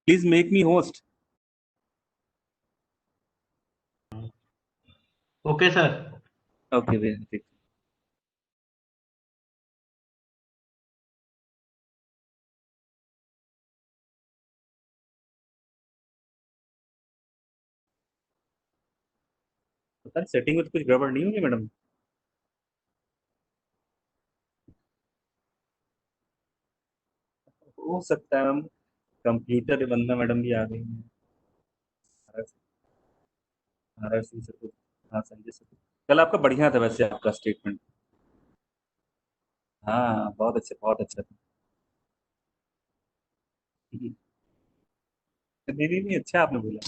Please make me host. Okay sir. Okay भैया ठीक। पता नहीं सेटिंग में तो कुछ गड़बड़ नहीं होगी मैडम। हो सकता है मैम, कंप्यूटर बंदा मैडम भी आ गई है। RRC से कुछ। हाँ संजय से कुछ। कल आपका बढ़िया था वैसे आपका स्टेटमेंट। हाँ बहुत अच्छा, बहुत अच्छा था। नहीं नहीं नहीं, अच्छा आपने बोला।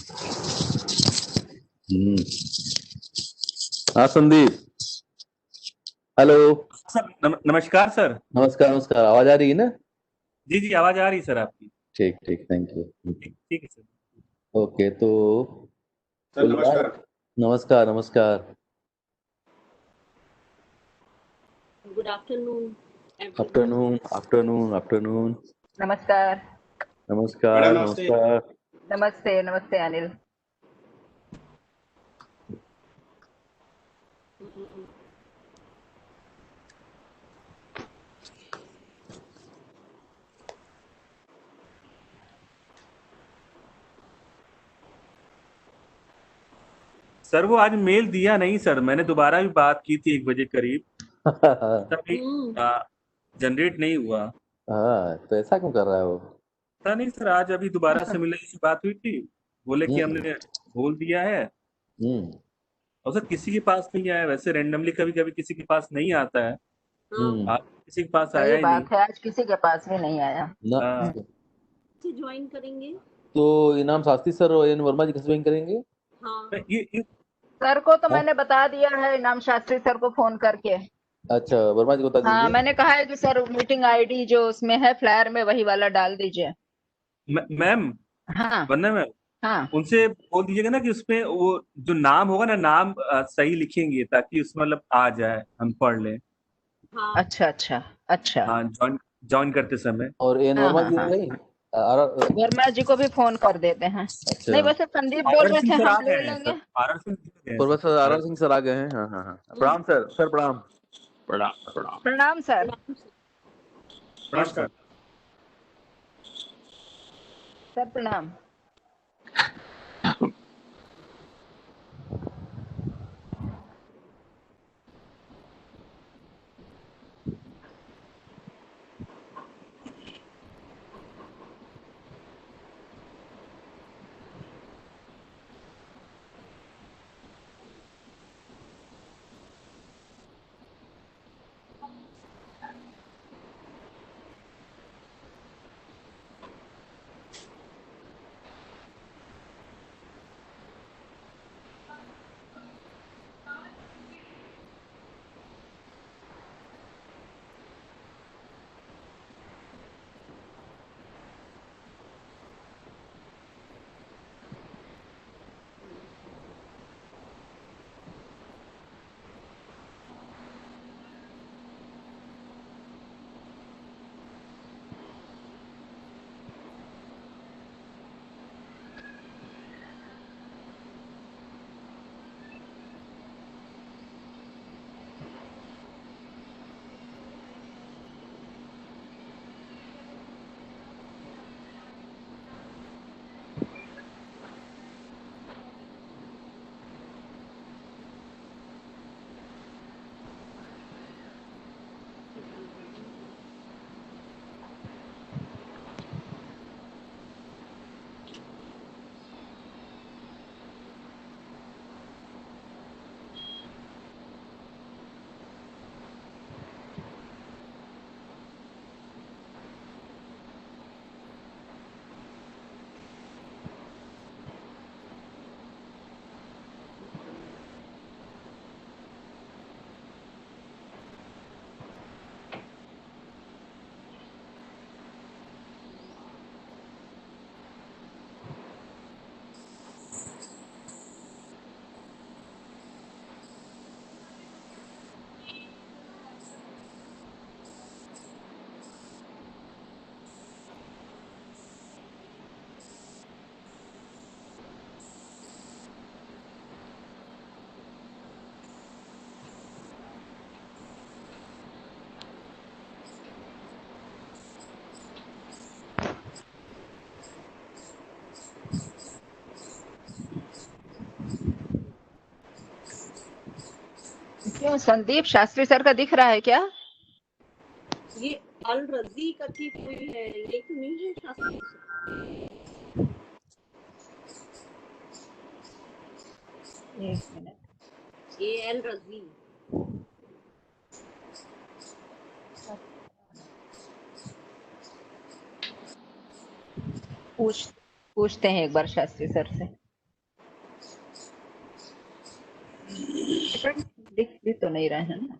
हम्म। हाँ संदीप, हेलो। सर नमस्कार सर। नमस्कार नमस्कार, आवाज आ रही है ना? जी जी आवाज आ रही है सर आपकी। ठीक ठीक, थैंक यू। ठीक ठीक है सर। ओके तो सर नमस्कार। नमस्कार नमस्कार। Good afternoon, everyone. Afternoon afternoon afternoon. नमस्कार। नमस्कार मैडम नमस्ते। नमस्कार। नमस्ते नमस्ते अनिल। सर वो आज मेल दिया नहीं सर, मैंने दोबारा भी बात की थी 1 बजे करीब, तभी जनरेट नहीं हुआ। हाँ, तो ऐसा क्यों कर रहा है वो? पता नहीं सर, आज अभी दोबारा से मिलने की बात हुई थी, बोले कि हम्म हमने बोल दिया है। हम्म और सर किसी के पास नहीं आया, वैसे रेंडमली कभी कभी किसी के पास नहीं आता है। हम्म। आज किसी के पास आया सही ही नहीं। बात है, आज किसी के पास भी नहीं आया। ना हाँ। से ज्वाइन करेंगे। तो इनाम शास्त्री सर और एन वर्मा जी कैसे ज्वाइन करेंगे? हाँ ये सर को तो हाँ? मैंने बता दिया है, इनाम शास्त्री सर को फोन करके। अच्छा, वर्मा जी को बता हाँ, दीजिए। मैंने कहा है कि सर मीटिंग आईडी जो उसमें है फ्लायर में वही वाला डाल दीजिए। मैम, हाँ वरना मैम हाँ। उनसे बोल दीजिएगा ना कि उसमें वो जो नाम होगा ना, नाम सही लिखेंगे ताकि उसमें मतलब आ जाए, हम पढ़ लें। हाँ अच्छा अच्छा अच्छा। हाँ ज्वाइन ज्वाइन करते समय। और एन हाँ वर्मा हाँ जी हाँ, नहीं? वर्मा जी को भी फोन कर देते हैं। अच्छा, नहीं वैसे संदीप बोल आर रहे सिंह थे सर आ हम ले गए हैं लेंगे। सर, आर सिंह गए हैं sir, professor R R Singh sir आ गए हैं। हाँ हाँ हाँ, प्रणाम सर, सर प्रणाम। प्रणाम प्रणाम। प्रणाम सर। प्रणाम सर। प्रणाम सर। नमस्कार। सर प्रणाम। क्यों संदीप शास्त्री सर का दिख रहा है क्या? ये अल रजी करके कोई है, ये तो नहीं है शास्त्री सर। एक मिनट, ए एल रजी। पूछते हैं एक बार शास्त्री सर से। दिख तो नहीं रहे हैं ना।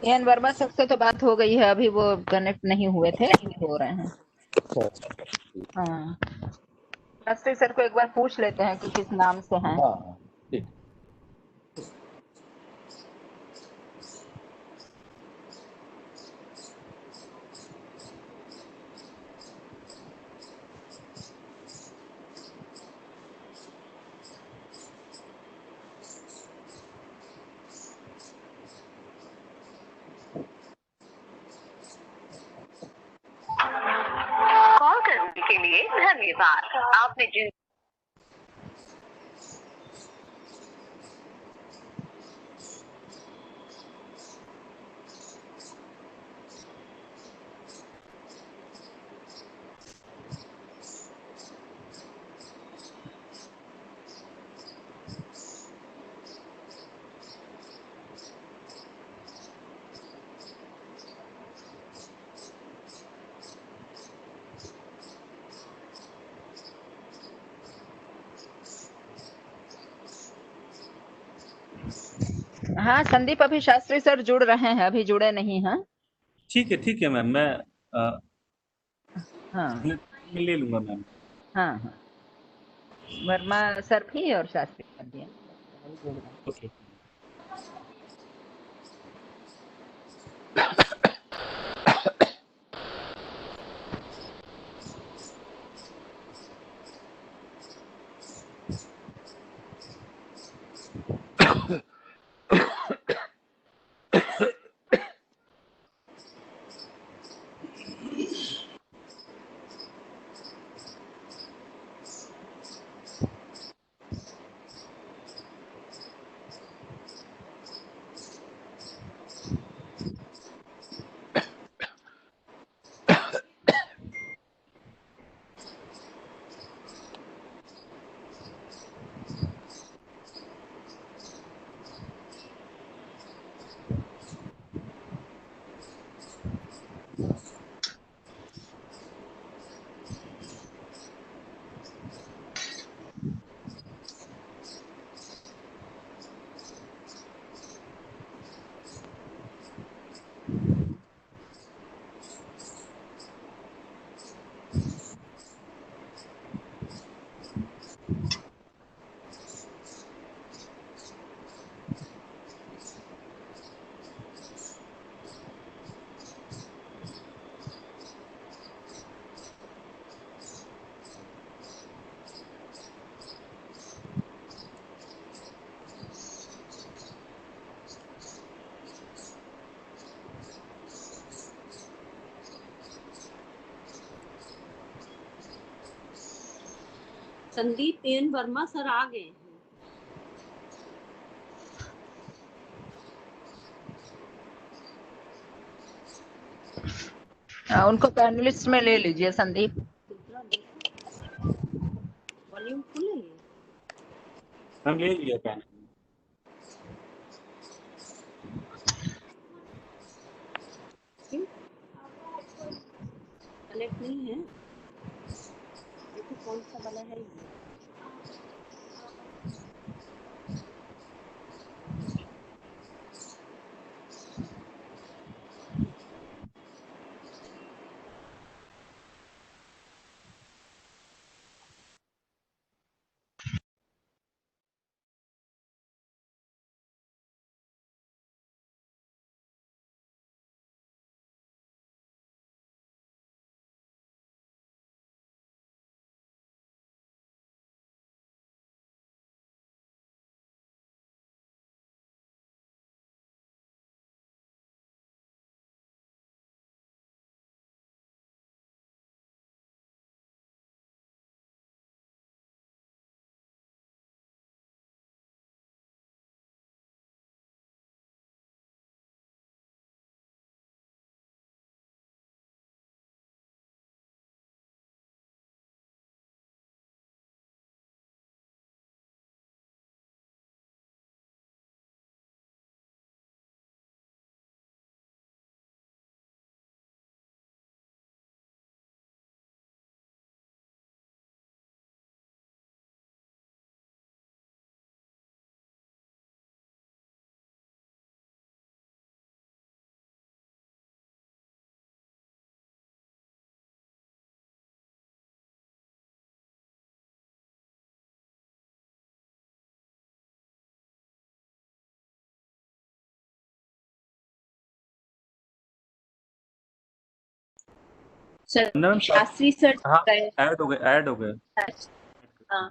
एन वर्मा सर से तो बात हो गई है, अभी वो कनेक्ट नहीं हुए थे, अभी हो रहे हैं। हाँ, शास्त्री सर को एक बार पूछ लेते हैं कि किस नाम से हैं। हाँ ठीक। कॉल करने के लिए धन्यवाद। आपने जिन हाँ संदीप, अभी शास्त्री सर जुड़ रहे हैं, अभी जुड़े नहीं हैं। ठीक है मैम, मैं हाँ मैं ले लूंगा मैम। हाँ हाँ, वर्मा सर भी और शास्त्री सर भी हैं। जुड़ रहे हैं। Okay. Sandeep N Verma sir आ गए हैं। उनको पैनलिस्ट में ले लीजिए संदीप। वॉल्यूम फुल है ये। मैम ले लिया पैन। क्यों कनेक्ट नहीं है? देखो कौन सा वाला है ये। सर मैम शास्त्री सर हाँ गए। ऐड हो गए, ऐड हो गए। हाँ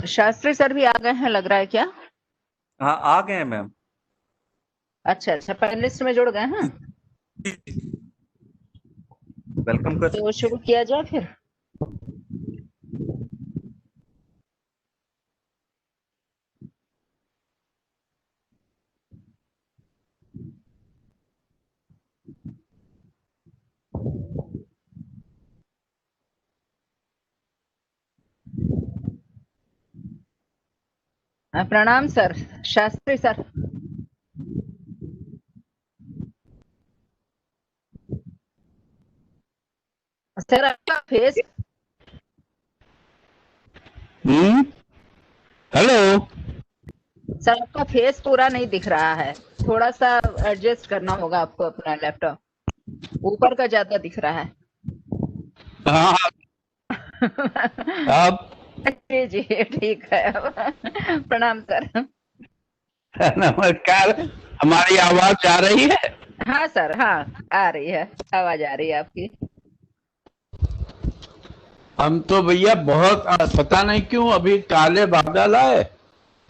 शास्त्री सर भी आ गए हैं लग रहा है क्या? हाँ आ गए हैं मैम। अच्छा अच्छा, पहले लिस्ट में जुड़ गए हैं वेलकम कर तो शुरू किया जाए फिर। प्रणाम सर, शास्त्री सर। सर आपका फेस, हेलो। सर आपका फेस पूरा नहीं दिख रहा है, थोड़ा सा एडजस्ट करना होगा आपको अपना लैपटॉप, ऊपर का ज्यादा दिख रहा है। हाँ आप जी जी ठीक है। प्रणाम सर। नमस्कार, हमारी आवाज आ रही है? हाँ सर, हाँ आ रही है, आवाज आ रही है आपकी। हम तो भैया बहुत पता नहीं क्यों अभी काले बादल आए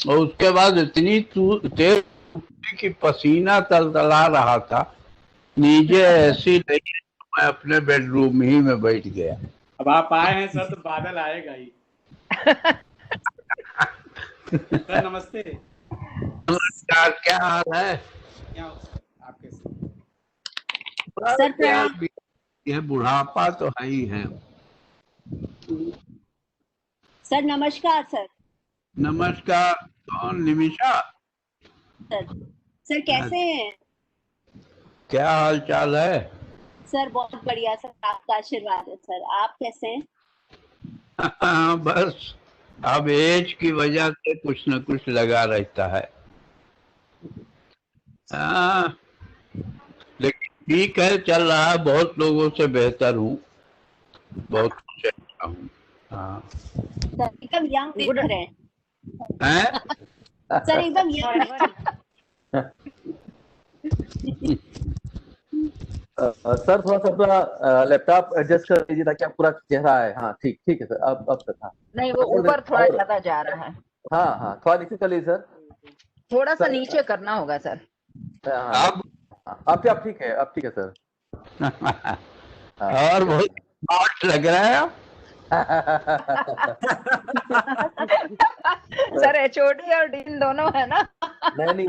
और उसके बाद इतनी तेज कि पसीना तलतला रहा था, नीचे ऐसी नहीं, मैं अपने बेडरूम ही में बैठ गया। अब आप आए हैं सर तो बादल आएगा ही। सर नमस्ते। नमस्कार, क्या हाल है? क्या हो सर, आप कैसे? सर प्रणाम। यह बुढ़ापा तो है ही है। सर नमस्कार सर। नमस्कार, कौन? निमिषा? सर कैसे हैं? क्या हाल चाल है? सर बहुत बढ़िया सर, आपका आशीर्वाद है सर। आप कैसे हैं? बस अब एज की वजह से कुछ न कुछ लगा रहता है। हाँ, लेकिन ठीक है, चल रहा है, बहुत लोगों से बेहतर हूँ, बहुत कुछ अच्छा हूँ। हाँ सर एकदम यंग दिख रहे हैं। हैं? सर एकदम यंग। सर थोड़ा सा अपना लैपटॉप एडजस्ट कर लीजिए ताकि आप पूरा चेहरा आए। हाँ ठीक ठीक है सर, अब तक। हाँ नहीं वो ऊपर थोड़ा ज्यादा जा रहा है, हाँ हाँ थोड़ा नीचे कर लीजिए सर। थोड़ा सा सर नीचे करना होगा सर। हाँ अब अब ठीक है, अब ठीक है सर। हाँ और बहुत स्मार्ट लग रहा है। सर एचओडी और डीन दोनों है ना? नहीं नहीं,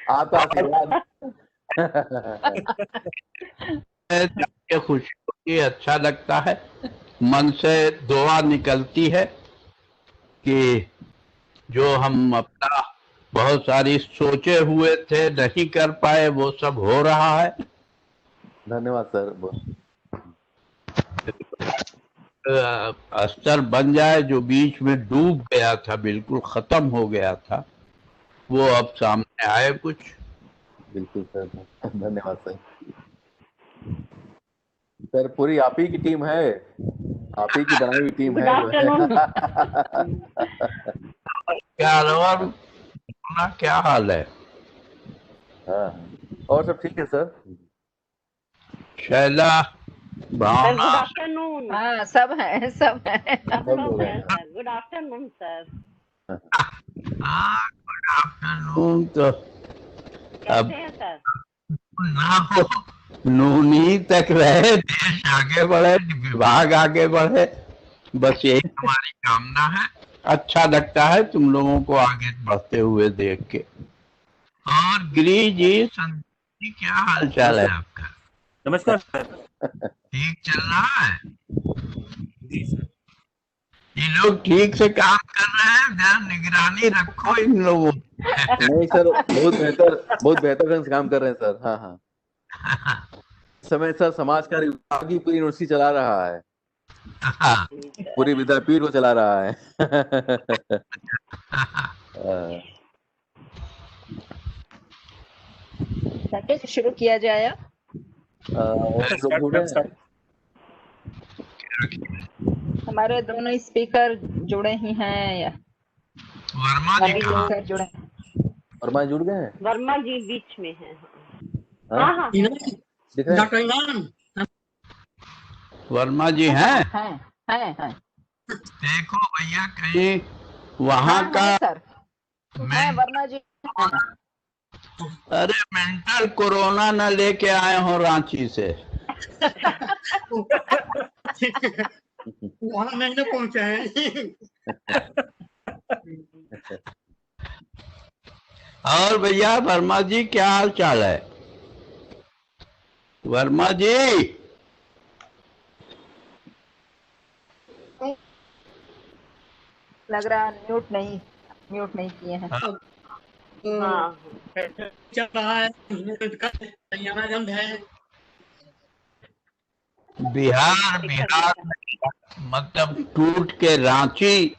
आपका आशीर्वाद। जाके खुशी होती है, अच्छा लगता है, मन से दुआ निकलती है कि जो हम अपना बहुत सारी सोचे हुए थे नहीं कर पाए वो सब हो रहा है। धन्यवाद सर। स्तर बन जाए, जो बीच में डूब गया था, बिल्कुल खत्म हो गया था, वो अब सामने आए कुछ। बिल्कुल सर, धन्यवाद सर। सर पूरी आप ही की टीम है, आप ही की बनाई हुई टीम है जो है। क्या और क्या हाल है? हाँ और सब ठीक है सर। शैला, भावना, आफ्टरनून। हाँ सब है, सब है। सब लोग हैं। Good afternoon sir. Good afternoon. तो अब कैसे हैं सर? ना हो, नूनी तक रहे, देश आगे बढ़े, विभाग आगे बढ़े, बस यही हमारी कामना है। अच्छा लगता है तुम लोगों को आगे बढ़ते हुए देख के। और गिरी जी, संदीप जी, क्या हाल चाल है आपका? नमस्कार सर। ठीक चल रहा है? जी सर। ये लोग ठीक से काम कर रहे हैं, जरा निगरानी रखो इन लोगों की। नहीं सर, बहुत बेहतर ढंग से काम कर रहे हैं सर। हाँ हाँ, इस समय सर समाज कार्य विभाग ही पूरी यूनिवर्सिटी चला रहा है, पूरी विद्यापीठ को चला रहा है। पंडित जी, शुरू किया जाए। लोग जुड़े हैं। हमारे दोनों स्पीकर जुड़े ही हैं या वर्मा जी सभी कहाँ? लोग जुड़े हैं? वर्मा जुड़ गए हैं। वर्मा जी बीच में है। हाँ? हाँ हाँ दिख रहे हैं? वर्मा जी हैं? हैं। देखो भैया कहीं वहाँ हाँ, का हैं सर, हैं मैं वर्मा जी हैं। अरे मेंटल कोरोना न लेके आए हो रांची से। वहां नहीं ना पहुंचे हैं। और भैया वर्मा जी क्या हाल चाल है? वर्मा जी लग रहा है म्यूट नहीं किए हैं। हाँ चल रहा है, हरियाणा जंग है। बिहार मतलब टूट के रांची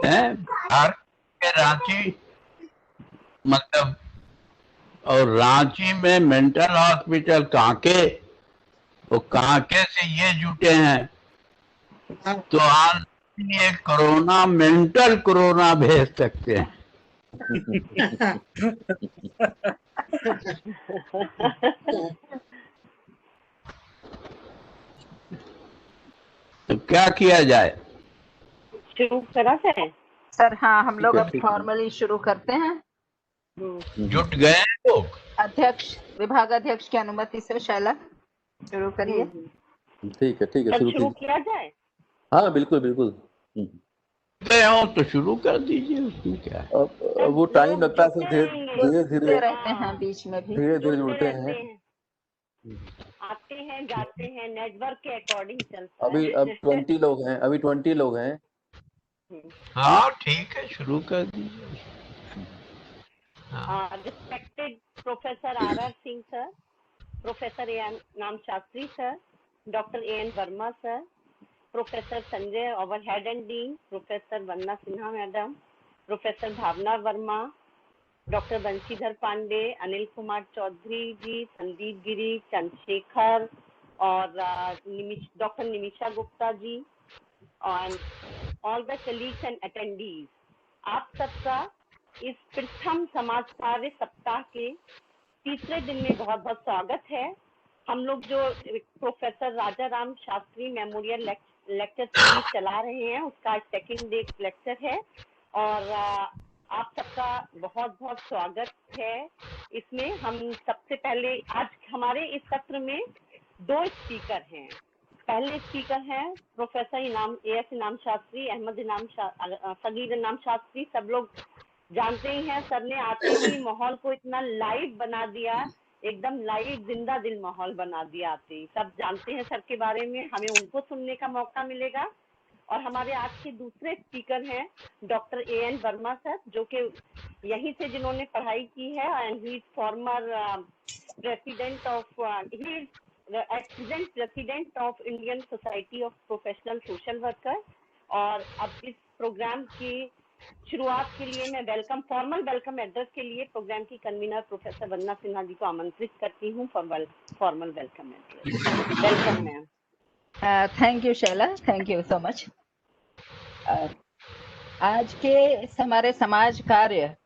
है, बिहार के रांची मतलब, और रांची में मेंटल हॉस्पिटल कांके, वो कांके से ये जुटे हैं तो आज ये कोरोना मेंटल कोरोना भेज सकते हैं। तो क्या किया जाए? शुरू करा जाए। सर हाँ, हम लोग ठीक है, अब ठीक है। फॉर्मली शुरू करते हैं। जुट गए लोग? अध्यक्ष, विभाग अध्यक्ष की अनुमति से शैला शुरू करिए। ठीक है, सर शुरू शुरू कीजिए। किया जाए। हाँ, बिल्कुल बिल्कुल। गए हो तो शुरू कर दीजिए, उसमें क्या है। अब वो टाइम लगता है, जुड़ते धीरे जुड़ते धीरे रहते हैं बीच में भी। जुड़ते हैं। आते हैं जाते हैं, नेटवर्क के अकॉर्डिंग चलता अभी है। अब 20 लोग हैं, अभी 20 लोग हैं। हाँ ठीक है, शुरू कर दीजिए। Respected professor R Singh sir, professor A नाम Shastri sir, doctor A Verma sir, professor Sanjay our head and dean, professor वन्ना Sinha madam, professor Bhavna Verma, doctor Banshidhar Pandey, Anil Kumar Chaudhary ji, Sandeep Giri, Chandrashekhar और डॉक्टर निमिषा गुप्ता जी और all the colleagues and attendees, आप सबका इस प्रथम समाज कार्य सप्ताह के तीसरे दिन में बहुत बहुत स्वागत है। हम लोग जो professor Raja Ram Shastri memorial lecture series चला रहे हैं उसका सेकंड डे लेक्चर है और आप सबका बहुत बहुत स्वागत है इसमें। हम सबसे पहले आज हमारे इस सत्र में 2 स्पीकर हैं। पहले स्पीकर हैं प्रोफेसर इनाम शास्त्री, अहमद सगीर इनाम शास्त्री। सब लोग जानते ही हैं, सर ने आते ही माहौल को इतना लाइव बना दिया, एकदम लाइव जिंदा दिल माहौल बना दिया। आते ही सब जानते हैं सर के बारे में, हमें उनको सुनने का मौका मिलेगा। और हमारे आज के दूसरे स्पीकर हैं डॉक्टर ए वर्मा सर, जो कि यहीं से जिन्होंने पढ़ाई की है and he is former president of accident president of Indian society of professional social worker. और अब इस प्रोग्राम की शुरुआत के लिए मैं फॉर्मल वेलकम एड्रेस के लिए प्रोग्राम की कन्वीनर प्रोफेसर वन्ना सिन्हा जी को आमंत्रित करती हूँ for formal welcome address. Welcome ma'am. Thank you Shaila, thank you so much. आज के इस हमारे समाज कार्य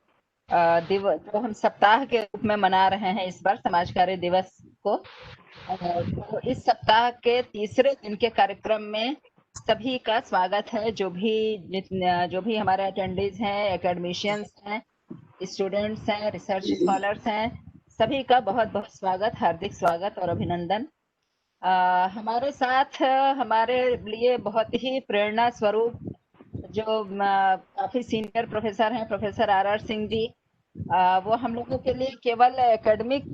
दिवस जो हम सप्ताह के रूप में मना रहे हैं इस बार समाज कार्य दिवस को, तो इस सप्ताह के तीसरे दिन के कार्यक्रम में सभी का स्वागत है। जो भी हमारे अटेंडीज हैं, एकेडमिशियंस हैं, स्टूडेंट्स हैं, रिसर्च स्कॉलर्स हैं, सभी का बहुत बहुत स्वागत, हार्दिक स्वागत और अभिनंदन। हमारे साथ हमारे लिए बहुत ही प्रेरणा स्वरूप जो काफी सीनियर प्रोफेसर हैं, प्रोफेसर आर सिंह जी, वो हम लोगों के लिए केवल एकेडमिक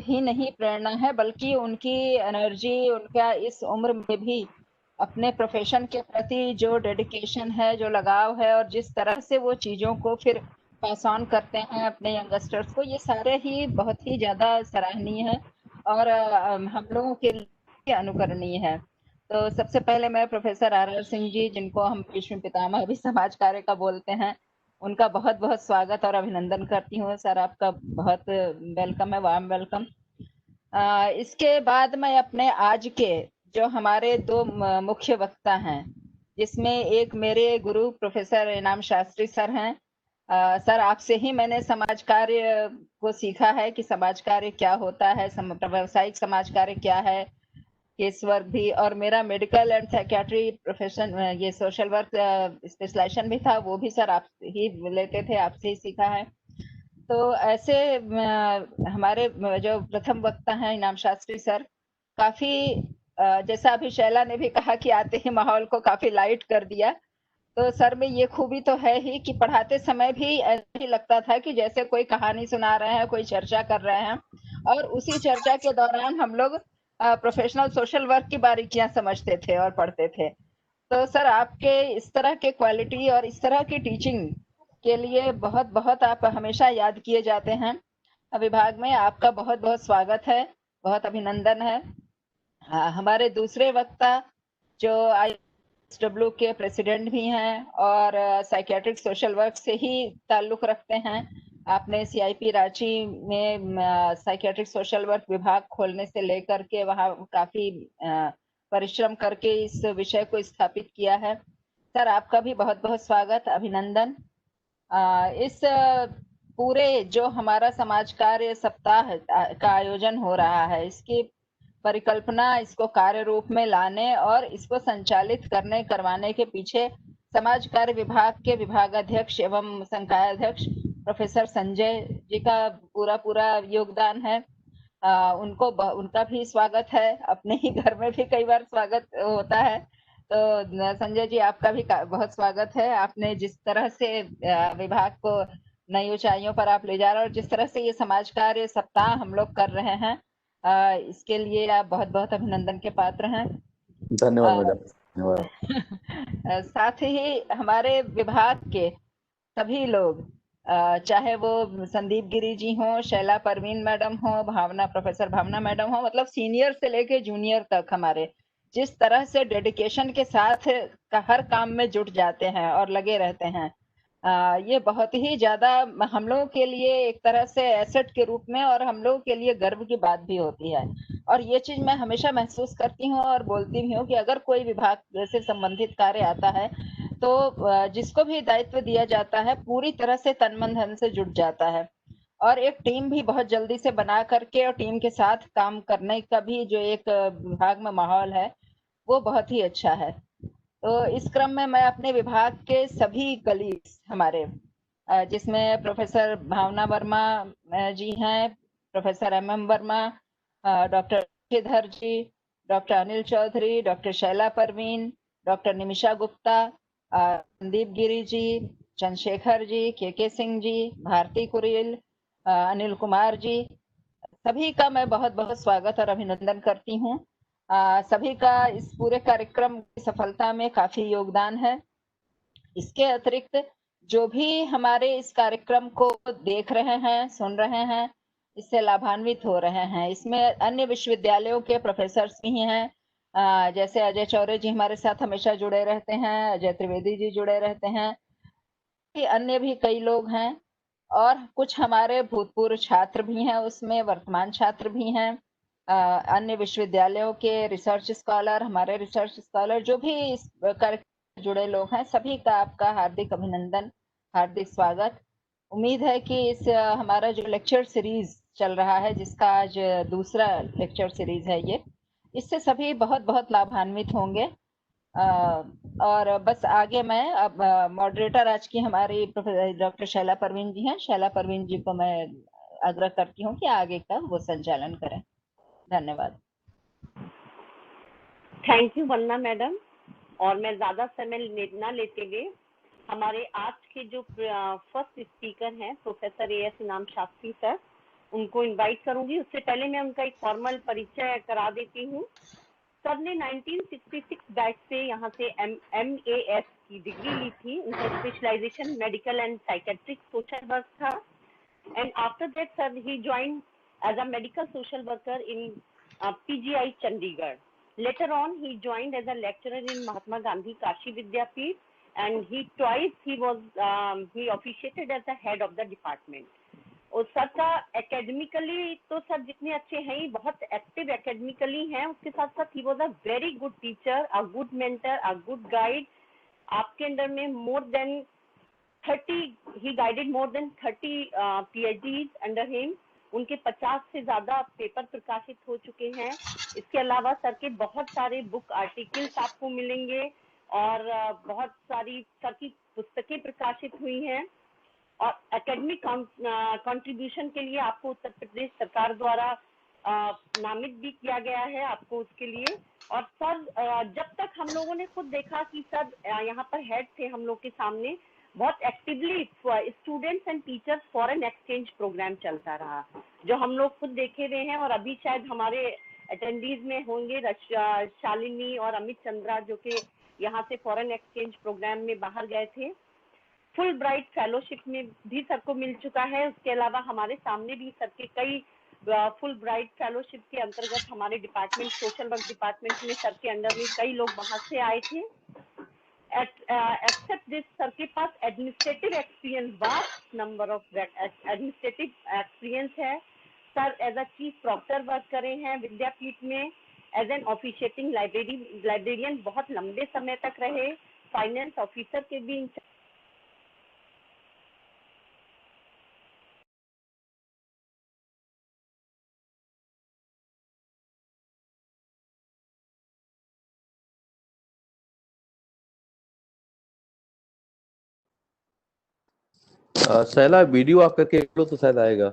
ही नहीं प्रेरणा है, बल्कि उनकी एनर्जी, उनका इस उम्र में भी अपने प्रोफेशन के प्रति जो डेडिकेशन है, जो लगाव है और जिस तरह से वो चीज़ों को फिर पास ऑन करते हैं अपने यंगस्टर्स को, ये सारे ही बहुत ही ज़्यादा सराहनीय है और हम लोगों के लिए अनुकरणीय है। तो सबसे पहले मैं प्रोफेसर आर सिंह जी, जिनको हम विश्व पितामह भी समाज कार्य का बोलते हैं, उनका बहुत बहुत स्वागत और अभिनंदन करती हूँ। सर आपका बहुत वेलकम है, वार्म वेलकम। इसके बाद मैं अपने आज के जो हमारे दो मुख्य वक्ता हैं, जिसमें एक मेरे गुरु प्रोफेसर इनाम शास्त्री सर हैं। सर आपसे ही मैंने समाज कार्य को सीखा है कि समाज कार्य क्या होता है, व्यावसायिक समाज कार्य क्या है, केस वर्क भी, और मेरा मेडिकल एंड साइकियाट्री प्रोफेशन, ये सोशल वर्क स्पेशलाइजेशन भी था, वो भी सर आप ही लेते थे, आपसे ही सीखा है। तो ऐसे हमारे जो प्रथम वक्ता हैं इनाम शास्त्री सर, काफी जैसा अभी शैला ने भी कहा कि आते ही माहौल को काफी लाइट कर दिया। तो सर में ये खूबी तो है ही कि पढ़ाते समय भी ऐसा ही लगता था कि जैसे कोई कहानी सुना रहे हैं, कोई चर्चा कर रहे हैं, और उसी चर्चा के दौरान हम लोग प्रोफेशनल सोशल वर्क की बारीकियां समझते थे और पढ़ते थे। तो सर आपके इस तरह के क्वालिटी और इस तरह की टीचिंग के लिए बहुत बहुत आप हमेशा याद किए जाते हैं। विभाग में आपका बहुत बहुत स्वागत है, बहुत अभिनंदन है। हमारे दूसरे वक्ता जो ISW के प्रेसिडेंट भी हैं और साइकियाट्रिक सोशल वर्क से ही ताल्लुक रखते हैं। आपने CIP रांची में साइकियाट्रिक सोशल वर्क विभाग खोलने से लेकर के वहाँ काफी परिश्रम करके इस विषय को स्थापित किया है। सर आपका भी बहुत बहुत स्वागत, अभिनंदन। इस पूरे जो हमारा समाज कार्य सप्ताह का आयोजन हो रहा है, इसकी परिकल्पना, इसको कार्य रूप में लाने और इसको संचालित करवाने के पीछे समाज कार्य विभाग के विभागाध्यक्ष एवं संकायाध्यक्ष प्रोफेसर संजय जी का पूरा योगदान है। उनका भी स्वागत है, अपने ही घर में भी कई बार स्वागत होता है। तो संजय जी आपका भी बहुत स्वागत है। आपने जिस तरह से विभाग को नई ऊंचाइयों पर आप ले जा रहे हैं और जिस तरह से ये समाज कार्य सप्ताह हम लोग कर रहे हैं, इसके लिए आप बहुत बहुत अभिनंदन के पात्र हैं। धन्यवाद मैडम, धन्यवाद। साथ ही हमारे विभाग के सभी लोग, चाहे वो संदीप गिरी जी हो, शैला परवीन मैडम हो, प्रोफेसर भावना मैडम हो, मतलब सीनियर से लेके जूनियर तक हमारे जिस तरह से डेडिकेशन के साथ हर काम में जुट जाते हैं और लगे रहते हैं, ये बहुत ही ज्यादा हम लोगों के लिए एक तरह से एसेट के रूप में और हम लोगों के लिए गर्व की बात भी होती है। और ये चीज मैं हमेशा महसूस करती हूँ और बोलती भी हूँ कि अगर कोई विभाग से संबंधित कार्य आता है तो जिसको भी दायित्व दिया जाता है पूरी तरह से तन मन धन से जुट जाता है, और एक टीम भी बहुत जल्दी से बना करके और टीम के साथ काम करने का भी जो एक विभाग में माहौल है वो बहुत ही अच्छा है। तो इस क्रम में मैं अपने विभाग के सभी कलीग्स हमारे, जिसमें प्रोफेसर भावना वर्मा जी हैं, professor MM Verma, doctor Shridhar ji, doctor Anil Chaudhary, doctor Shaila Parveen, doctor Nimisha Gupta, Sandeep Giri ji, Chandrashekhar ji, KK Singh ji, Bharti Kureel, Anil Kumar ji, सभी का मैं बहुत बहुत स्वागत और अभिनंदन करती हूँ। सभी का इस पूरे कार्यक्रम की सफलता में काफी योगदान है। इसके अतिरिक्त जो भी हमारे इस कार्यक्रम को देख रहे हैं, सुन रहे हैं, इससे लाभान्वित हो रहे हैं, इसमें अन्य विश्वविद्यालयों के प्रोफेसर्स भी हैं, जैसे अजय चौरे जी हमारे साथ हमेशा जुड़े रहते हैं, अजय त्रिवेदी जी जुड़े रहते हैं, अन्य भी कई लोग हैं, और कुछ हमारे भूतपूर्व छात्र भी हैं, उसमें वर्तमान छात्र भी हैं, अन्य विश्वविद्यालयों के रिसर्च स्कॉलर, हमारे रिसर्च स्कॉलर, जो भी इस कार्यक्रम से जुड़े लोग हैं, सभी का आपका हार्दिक अभिनंदन, हार्दिक स्वागत। उम्मीद है कि इस हमारा जो लेक्चर सीरीज चल रहा है, जिसका आज दूसरा लेक्चर सीरीज है ये, इससे सभी बहुत बहुत लाभान्वित होंगे। और बस आगे मैं अब मॉडरेटर आज की हमारी डॉक्टर शैला परवीन जी हैं, शैला परवीन जी को मैं आग्रह करती हूँ कि आगे का वो संचालन करें। धन्यवाद। Thank you Vandana madam. और मैं ज्यादा समय न लेते हुए हमारे आज के जो फर्स्ट स्पीकर हैं प्रोफेसर AS इनाम शास्त्री सर, उनको इनवाइट करूंगी। उससे पहले मैं उनका एक फॉर्मल परिचय करा देती हूँ। सर ने 1966 बैच से यहाँ से MAS की डिग्री ली थी। उनका specialisation medical and psychiatric social work था, and after that sir he join as a medical social worker in PGI Chandigarh. Later on, he joined as a lecturer in Mahatma Gandhi Kashi Vidyapeeth and he officiated as the head of the department. और sir का academically तो sir जितने अच्छे हैं ही, बहुत active academically हैं, उसके साथ साथ ही was a very good teacher, a good mentor, a good guide. आपके अंडर में more than 30 he guided more than 30 PhDs under him. उनके 50 से ज्यादा पेपर प्रकाशित हो चुके हैं. इसके अलावा सर के बहुत सारे बुक आर्टिकल्स आपको मिलेंगे और बहुत सारी सर की पुस्तकें प्रकाशित हुई हैं. और एकेडमिक कंट्रीब्यूशन के लिए आपको उत्तर प्रदेश सरकार द्वारा नामित भी किया गया है आपको उसके लिए. और सर जब तक हम लोगों ने खुद देखा कि सर यहाँ पर हेड थे हम लोग के सामने, बहुत actively students and teachers foreign exchange program चलता रहा, जो हम लोग खुद देखे हुए हैं. और अभी शायद हमारे अटेंडीज में होंगे शालिनी और अमित चंद्रा, जो कि यहाँ से फॉरेन एक्सचेंज प्रोग्राम में बाहर गए थे. फुल ब्राइट फेलोशिप में भी सर को मिल चुका है. उसके अलावा हमारे सामने भी सर के कई फुल ब्राइट फेलोशिप के अंतर्गत हमारे डिपार्टमेंट, सोशल वर्क डिपार्टमेंट में सर के अंडर में कई लोग वहां से आए थे. एक्सेप्ट दिस, सर के पास administrative experience, vast number of administrative experience है. Sir as a chief proctor work करे हैं विद्यापीठ में, एज एन ऑफिशिएटिंग लाइब्रेरियन बहुत लंबे समय तक रहे, फाइनेंस ऑफिसर के भी. शैला वीडियो ऑफ करके लो तो शायद आएगा.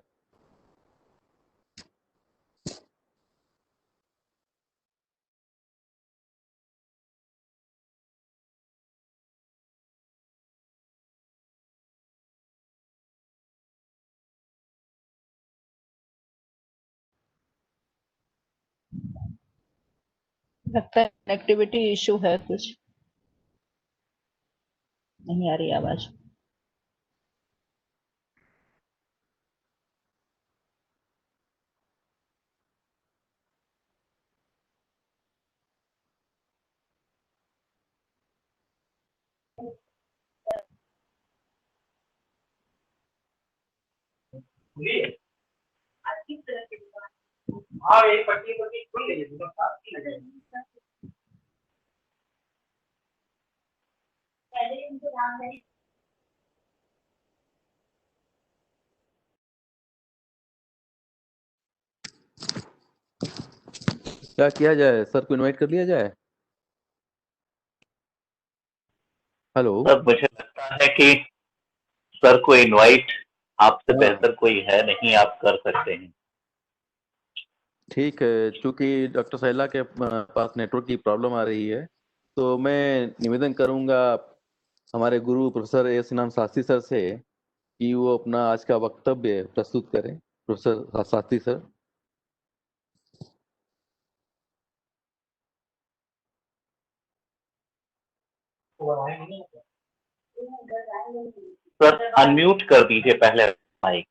लगता है कनेक्टिविटी इशू है, कुछ नहीं आ रही आवाज. हाँ, एक पट्टी खुल गई है. क्या किया जाए, सर को इनवाइट कर लिया जाए? हेलो सर, मुझे लगता है कि सर को इनवाइट आपसे बेहतर कोई है नहीं, आप कर सकते हैं. ठीक है, चूंकि डॉक्टर शैला के पास नेटवर्क की प्रॉब्लम आ रही है, तो मैं निवेदन करूंगा हमारे गुरु प्रोफेसर एस नाम शास्त्री सर से कि वो अपना आज का वक्तव्य प्रस्तुत करें. Professor Shastri sir. Sir unmute कर दीजिए पहले माइक.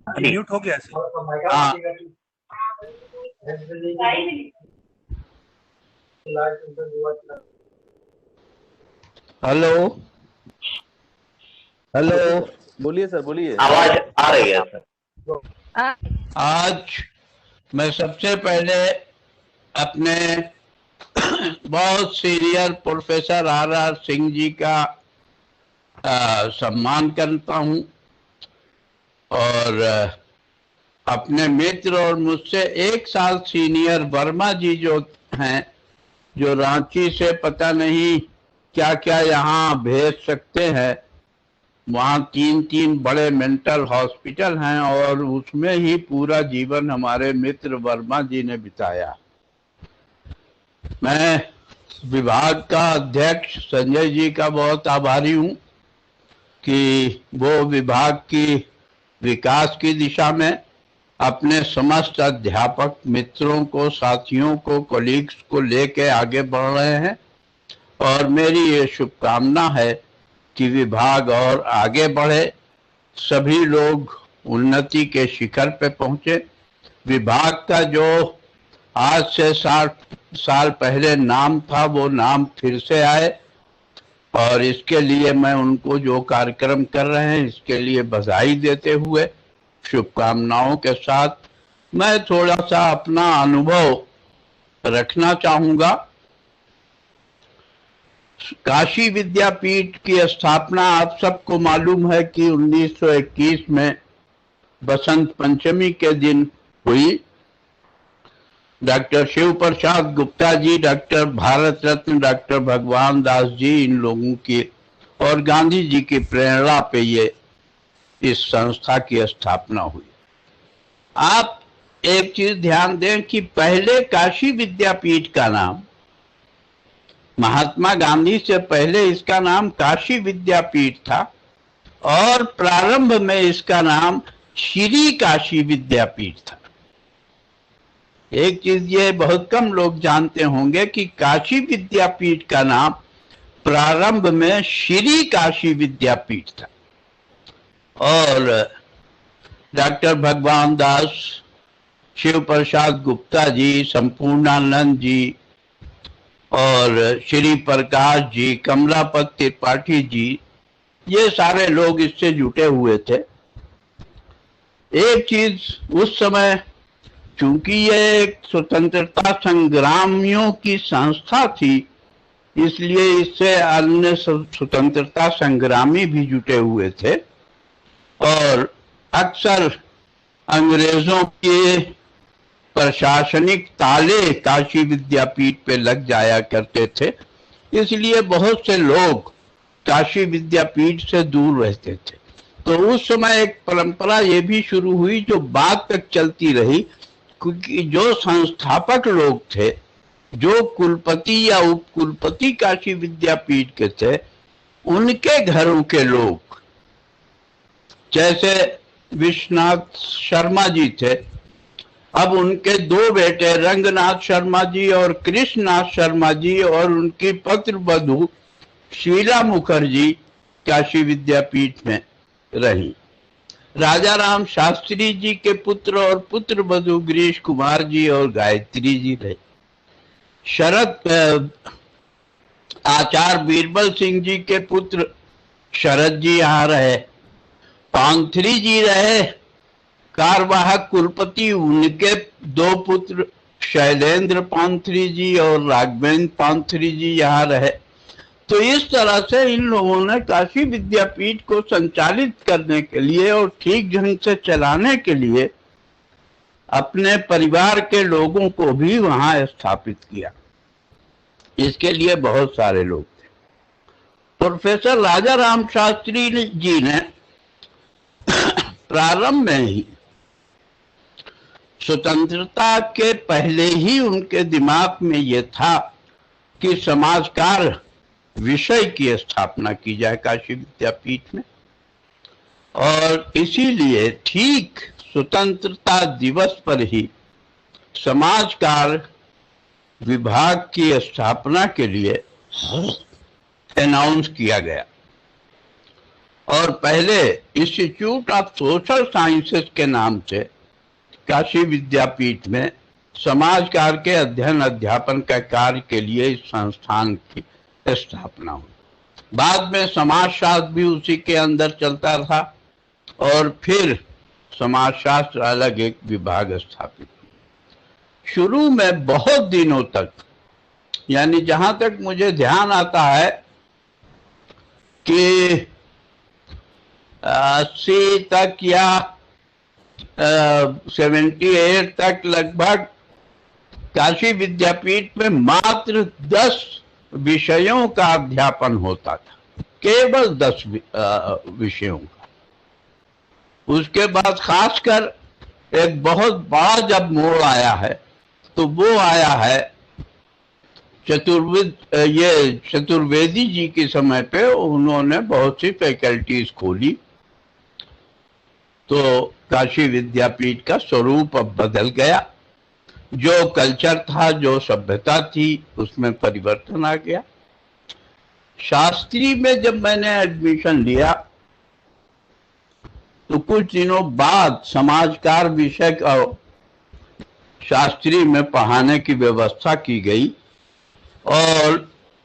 अनम्यूट हो गया सर. हेलो हेलो, बोलिए सर, बोलिए. आवाज आ रही है सर. आज मैं सबसे पहले अपने बहुत senior professor RR Singh ji का सम्मान करता हूं और अपने मित्र और मुझसे 1 साल सीनियर वर्मा जी जो हैं, जो रांची से पता नहीं क्या क्या यहाँ भेज सकते हैं. वहाँ 3 बड़े मेंटल हॉस्पिटल हैं और उसमें ही पूरा जीवन हमारे मित्र वर्मा जी ने बिताया. मैं विभाग का अध्यक्ष संजय जी का बहुत आभारी हूँ कि वो विभाग की विकास की दिशा में अपने समस्त अध्यापक मित्रों को, साथियों को, कोलीग्स को लेके आगे बढ़ रहे हैं. और मेरी ये शुभकामना है कि विभाग और आगे बढ़े, सभी लोग उन्नति के शिखर पे पहुंचे. विभाग का जो आज से 60 साल पहले नाम था वो नाम फिर से आए, और इसके लिए मैं उनको जो कार्यक्रम कर रहे हैं इसके लिए बधाई देते हुए शुभकामनाओं के साथ मैं थोड़ा सा अपना अनुभव रखना चाहूंगा। काशी विद्यापीठ की स्थापना आप सबको मालूम है कि 1921 में बसंत पंचमी के दिन हुई। Doctor Shiv Prasad Gupta ji, doctor Bharat Ratna doctor भगवान दास जी, इन लोगों की और गांधी जी की प्रेरणा पे ये इस संस्था की स्थापना हुई। आप एक चीज ध्यान दें कि पहले काशी विद्यापीठ का नाम, महात्मा गांधी से पहले इसका नाम काशी विद्यापीठ था और प्रारंभ में इसका नाम श्री काशी विद्यापीठ था। एक चीज ये बहुत कम लोग जानते होंगे कि काशी विद्यापीठ का नाम प्रारंभ में श्री काशी विद्यापीठ था और डॉक्टर भगवान दास, शिव प्रसाद गुप्ता जी, संपूर्णानंद जी और श्री प्रकाश जी, कमलापत त्रिपाठी जी, ये सारे लोग इससे जुटे हुए थे। एक चीज उस समय, चूंकि ये एक स्वतंत्रता संग्रामियों की संस्था थी, इसलिए इससे अन्य स्वतंत्रता संग्रामी भी जुटे हुए थे और अक्सर अंग्रेजों के प्रशासनिक ताले काशी विद्यापीठ पे लग जाया करते थे, इसलिए बहुत से लोग काशी विद्यापीठ से दूर रहते थे। तो उस समय एक परंपरा ये भी शुरू हुई जो बाद तक चलती रही, क्योंकि जो संस्थापक लोग थे, जो कुलपति या उपकुलपति काशी विद्यापीठ के थे, उनके घरों के लोग, जैसे विश्वनाथ शर्मा जी थे, अब उनके दो बेटे रंगनाथ शर्मा जी और कृष्णनाथ शर्मा जी और उनकी पत्र वधू शीला मुखर्जी काशी विद्यापीठ में रही। राजा राम शास्त्री जी के पुत्र और पुत्र वधू गिरीश कुमार जी और गायत्री जी रहे। आचार्य बीरबल सिंह जी के पुत्र शरद जी यहाँ रहे। पांथरी जी रहे कार्यवाहक कुलपति, उनके दो पुत्र शैलेंद्र पांथरी जी और राघवेंद्र पांथरी जी यहाँ रहे। तो इस तरह से इन लोगों ने काशी विद्यापीठ को संचालित करने के लिए और ठीक ढंग से चलाने के लिए अपने परिवार के लोगों को भी वहां स्थापित किया। इसके लिए बहुत सारे लोग थे। प्रोफेसर राजा राम शास्त्री जी ने प्रारंभ में ही, स्वतंत्रता के पहले ही उनके दिमाग में यह था कि समाजकार विषय की स्थापना की जाए काशी विद्यापीठ में, और इसीलिए ठीक स्वतंत्रता दिवस पर ही समाजकार विभाग की स्थापना के लिए अनाउंस किया गया और पहले इंस्टीट्यूट ऑफ सोशल साइंसेस के नाम से काशी विद्यापीठ में समाजकार के अध्ययन अध्यापन का कार्य के लिए इस संस्थान की स्थापना हुई। बाद में समाजशास्त्र भी उसी के अंदर चलता था और फिर समाजशास्त्र अलग एक विभाग स्थापित हुआ। शुरू में बहुत दिनों तक, यानी जहां तक मुझे ध्यान आता है कि 80 तक या 78 तक लगभग काशी विद्यापीठ में मात्र 10 विषयों का अध्यापन होता था, केवल 10 विषयों का। उसके बाद खासकर एक बहुत बड़ा जब मोड़ आया है तो वो आया है चतुर्वेदी जी के समय पे। उन्होंने बहुत सी फैकल्टीज खोली तो काशी विद्यापीठ का स्वरूप अब बदल गया। जो कल्चर था, जो सभ्यता थी, उसमें परिवर्तन आ गया। शास्त्री में जब मैंने एडमिशन लिया तो कुछ दिनों बाद समाजकार विषय का शास्त्री में पढ़ाने की व्यवस्था की गई और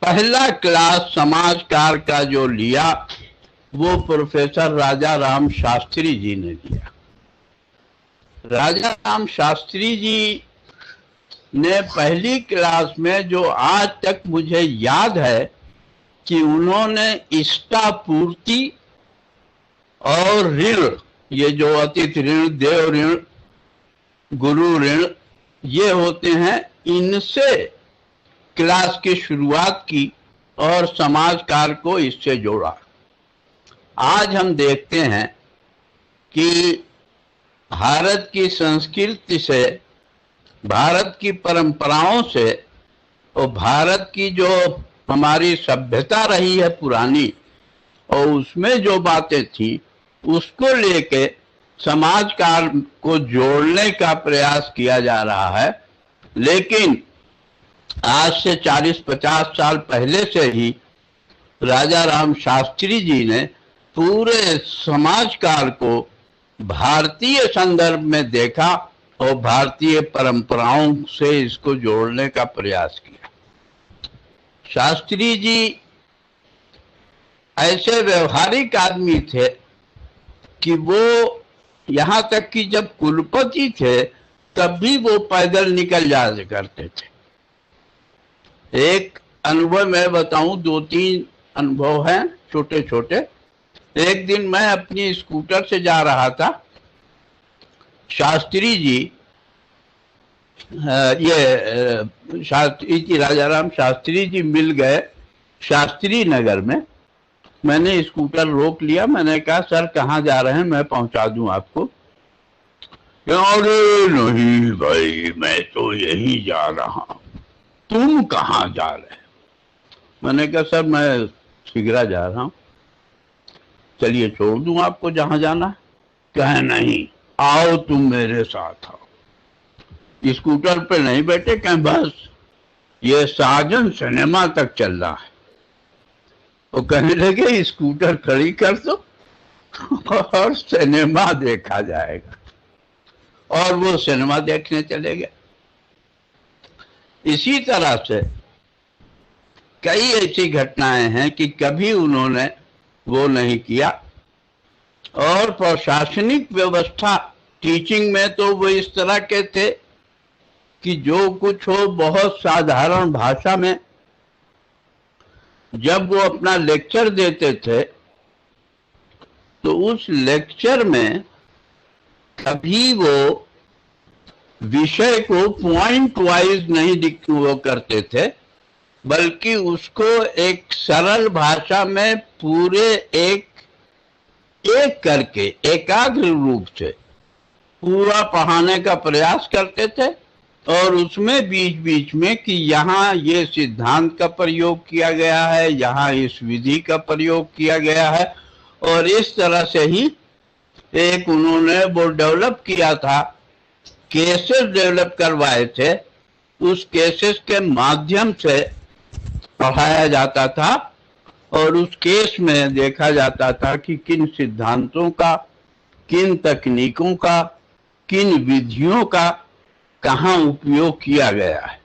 पहला क्लास समाजकार का जो लिया वो प्रोफेसर राजा राम शास्त्री जी ने लिया। राजा राम शास्त्री जी ने पहली क्लास में, जो आज तक मुझे याद है, कि उन्होंने इष्टा पूर्ति और ऋण, ये जो अतिथि ऋण, देव ऋण, गुरु ऋण, ये होते हैं, इनसे क्लास की शुरुआत की और समाजकार को इससे जोड़ा। आज हम देखते हैं कि भारत की संस्कृति से, भारत की परंपराओं से और भारत की जो हमारी सभ्यता रही है पुरानी, और उसमें जो बातें थी उसको लेके समाजकार को जोड़ने का प्रयास किया जा रहा है। लेकिन आज से 40-50 साल पहले से ही राजा राम शास्त्री जी ने पूरे समाजकार को भारतीय संदर्भ में देखा और भारतीय परंपराओं से इसको जोड़ने का प्रयास किया। शास्त्री जी ऐसे व्यवहारिक आदमी थे कि वो यहाँ तक कि जब कुलपति थे तब भी वो पैदल निकल जाया करते थे। एक अनुभव मैं बताऊं, 2-3 अनुभव हैं छोटे छोटे। एक दिन मैं अपनी स्कूटर से जा रहा था, शास्त्री जी, शास्त्री जी, राजा राम शास्त्री जी मिल गए शास्त्री नगर में। मैंने स्कूटर रोक लिया, मैंने कहा सर कहाँ जा रहे हैं, मैं पहुंचा दूं आपको। अरे नहीं भाई, मैं तो यहीं जा रहा हूं, तुम कहाँ जा रहे? मैंने कहा सर मैं सिगरा जा रहा हूं, चलिए छोड़ दूं आपको जहां जाना है। कहे नहीं, आओ तुम मेरे साथ आओ। स्कूटर पे नहीं बैठे, कहें बस ये साजन सिनेमा तक चल रहा है। वो कहने लगे स्कूटर खड़ी कर दो और सिनेमा देखा जाएगा, और वो सिनेमा देखने चले गए। इसी तरह से कई ऐसी घटनाएं हैं कि कभी उन्होंने वो नहीं किया। और प्रशासनिक व्यवस्था, टीचिंग में तो वो इस तरह के थे कि जो कुछ हो बहुत साधारण भाषा में। जब वो अपना लेक्चर देते थे तो उस लेक्चर में कभी वो विषय को पॉइंट वाइज नहीं वो करते थे, बल्कि उसको एक सरल भाषा में पूरे एक करके एकाग्र रूप से पूरा पढ़ाने का प्रयास करते थे। और उसमें बीच बीच में कि यहाँ ये सिद्धांत का प्रयोग किया गया है, यहाँ इस विधि का प्रयोग किया गया है, और इस तरह से ही एक उन्होंने वो डेवलप किया था, केसेस डेवलप करवाए थे। उस केसेस के माध्यम से पढ़ाया जाता था और उस केस में देखा जाता था कि किन सिद्धांतों का, किन तकनीकों का, किन विधियों का कहाँ उपयोग किया गया है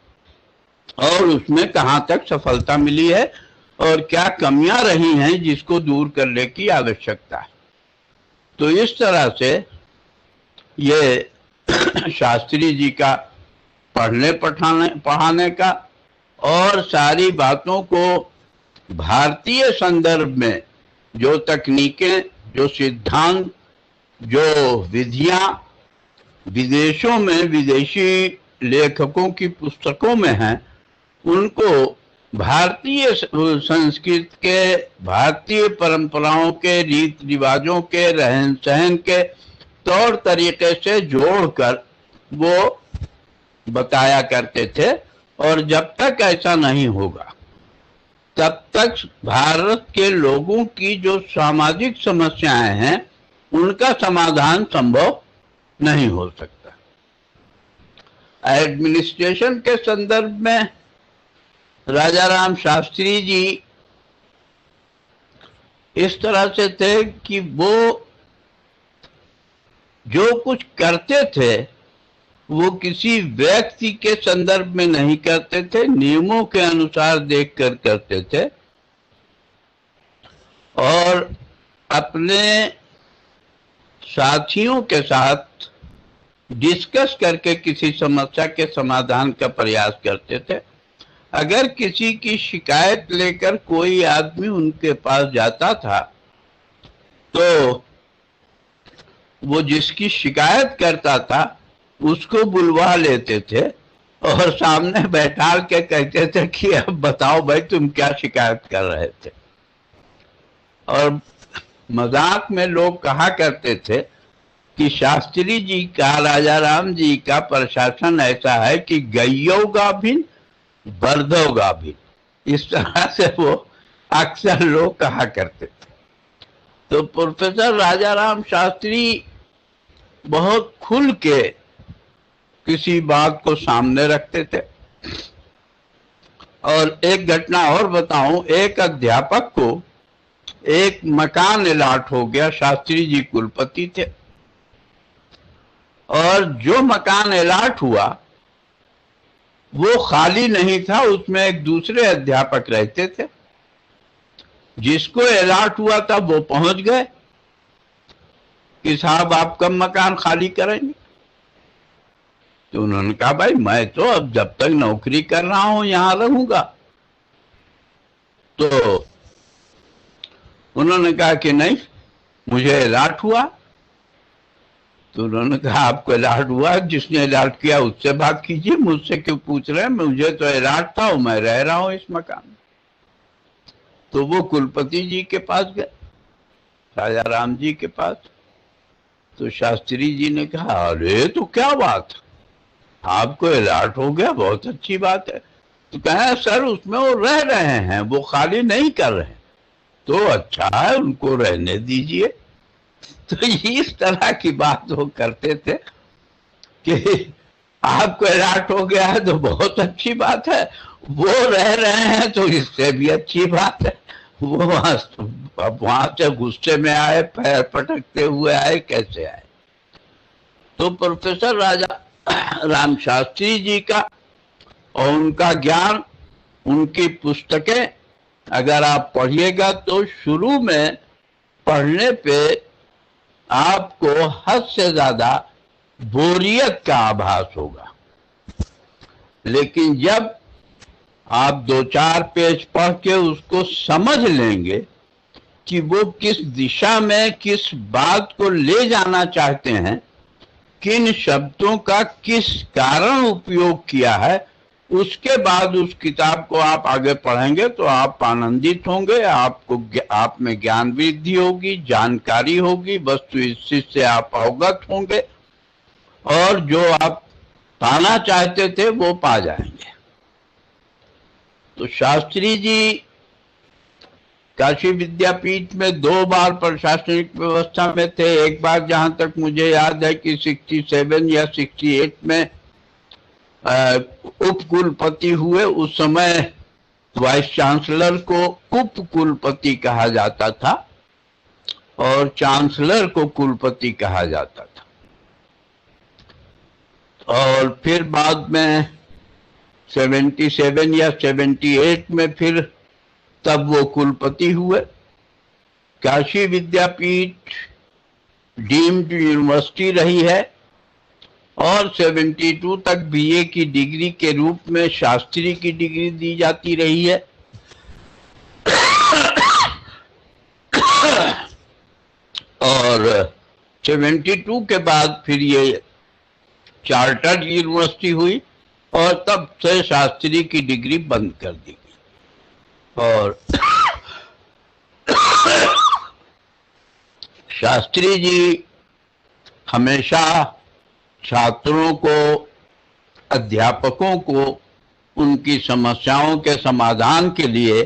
और उसमें कहाँ तक सफलता मिली है और क्या कमियां रही हैं जिसको दूर करने की आवश्यकता है। तो इस तरह से ये शास्त्री जी का पढ़ाने का और सारी बातों को भारतीय संदर्भ में जो तकनीकें, जो सिद्धांत, जो विधियां विदेशों में विदेशी लेखकों की पुस्तकों में हैं, उनको भारतीय संस्कृति के, भारतीय परंपराओं के, रीति रिवाजों के, रहन सहन के तौर तरीके से जोड़कर वो बताया करते थे। और जब तक ऐसा नहीं होगा तब तक भारत के लोगों की जो सामाजिक समस्याएं हैं उनका समाधान संभव नहीं हो सकता। एडमिनिस्ट्रेशन के संदर्भ में राजा राम शास्त्री जी इस तरह से थे कि वो जो कुछ करते थे वो किसी व्यक्ति के संदर्भ में नहीं करते थे, नियमों के अनुसार देखकर करते थे और अपने साथियों के साथ डिस्कस करके किसी समस्या के समाधान का प्रयास करते थे। अगर किसी की शिकायत लेकर कोई आदमी उनके पास जाता था तो वो जिसकी शिकायत करता था उसको बुलवा लेते थे और सामने बैठा के कहते थे कि अब बताओ भाई तुम क्या शिकायत कर रहे थे। और मजाक में लोग कहा करते थे कि शास्त्री जी का, राजा राम जी का प्रशासन ऐसा है कि गैयों का भी बर्दों का भी, इस तरह से वो अक्सर लोग कहा करते थे। तो प्रोफेसर राजा राम शास्त्री बहुत खुल के किसी बात को सामने रखते थे। और एक घटना और बताऊं, एक अध्यापक को एक मकान अलॉट हो गया, शास्त्री जी कुलपति थे, और जो मकान अलॉट हुआ वो खाली नहीं था, उसमें एक दूसरे अध्यापक रहते थे। जिसको अलॉट हुआ था वो पहुंच गए कि साहब आप कब मकान खाली करेंगे। तो उन्होंने कहा भाई मैं तो अब जब तक नौकरी कर रहा हूं यहां रहूंगा। तो उन्होंने कहा कि नहीं मुझे अलॉट हुआ। तो उन्होंने कहा आपको अलॉट हुआ, जिसने अलॉट किया उससे बात कीजिए, मुझसे क्यों पूछ रहे हैं, मुझे तो अलॉट था और मैं रह रहा हूं इस मकान में। तो वो कुलपति जी के पास गए, राजा राम जी के पास। तो शास्त्री जी ने कहा अरे तो क्या बात, आपको अलॉट हो गया, बहुत अच्छी बात है। तो कहा सर उसमें वो रह रहे हैं, वो खाली नहीं कर रहे हैं। तो अच्छा है उनको रहने दीजिए। तो इस तरह की बात वो करते थे कि आपको अलॉट हो गया है तो बहुत अच्छी बात है, वो रह रहे हैं तो इससे भी अच्छी बात है। वो वहां से गुस्से में आए, पैर पटकते हुए आए, कैसे आए। तो प्रोफेसर राजा राम शास्त्री जी का और उनका ज्ञान, उनकी पुस्तकें अगर आप पढ़िएगा तो शुरू में पढ़ने पे आपको हद से ज्यादा बोरियत का आभास होगा, लेकिन जब आप 2-4 पेज पढ़ के उसको समझ लेंगे कि वो किस दिशा में किस बात को ले जाना चाहते हैं, किन शब्दों का किस कारण उपयोग किया है, उसके बाद उस किताब को आप आगे पढ़ेंगे तो आप आनंदित होंगे, आपको आप में ज्ञान वृद्धि होगी, जानकारी होगी, वस्तुस्थिति से आप अवगत होंगे और जो आप पाना चाहते थे वो पा जाएंगे। तो शास्त्री जी काशी विद्यापीठ में 2 बार प्रशासनिक व्यवस्था में थे। एक बार जहां तक मुझे याद है कि 67 या 68 में उप कुलपति हुए। उस समय वाइस चांसलर को उप कुलपति कहा जाता था और चांसलर को कुलपति कहा जाता था। और फिर बाद में 77 या 78 में फिर तब वो कुलपति हुए। काशी विद्यापीठ डीम्ड यूनिवर्सिटी रही है और 72 तक बीए की डिग्री के रूप में शास्त्री की डिग्री दी जाती रही है। और 72 के बाद फिर ये चार्टर्ड यूनिवर्सिटी हुई और तब से शास्त्री की डिग्री बंद कर दी गई। और शास्त्री जी हमेशा छात्रों को, अध्यापकों को उनकी समस्याओं के समाधान के लिए,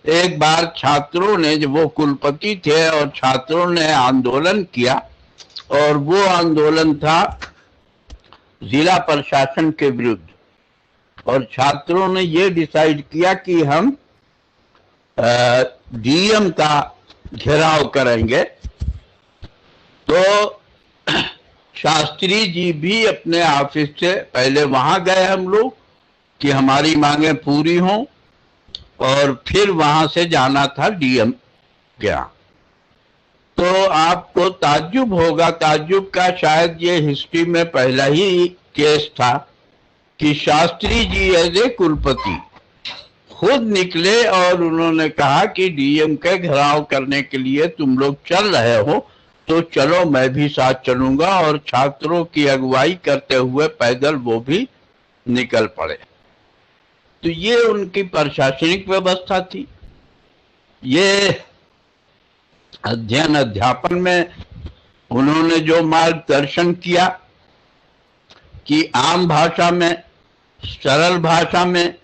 एक बार छात्रों ने, जब वो कुलपति थे और छात्रों ने आंदोलन किया और वो आंदोलन था जिला प्रशासन के विरुद्ध, और छात्रों ने ये डिसाइड किया कि हम डीएम का घेराव करेंगे। तो शास्त्री जी भी अपने ऑफिस से पहले वहां गए हम लोग कि हमारी मांगे पूरी हों, और फिर वहां से जाना था डीएम के यहाँ। तो आपको ताज्जुब होगा, ताज्जुब का शायद ये हिस्ट्री में पहला ही केस था कि शास्त्री जी एज ए कुलपति खुद निकले और उन्होंने कहा कि डीएम के घेराव करने के लिए तुम लोग चल रहे हो तो चलो मैं भी साथ चलूंगा, और छात्रों की अगुवाई करते हुए पैदल वो भी निकल पड़े। तो ये उनकी प्रशासनिक व्यवस्था थी। ये अध्ययन अध्यापन में उन्होंने जो मार्गदर्शन किया कि आम भाषा में, सरल भाषा में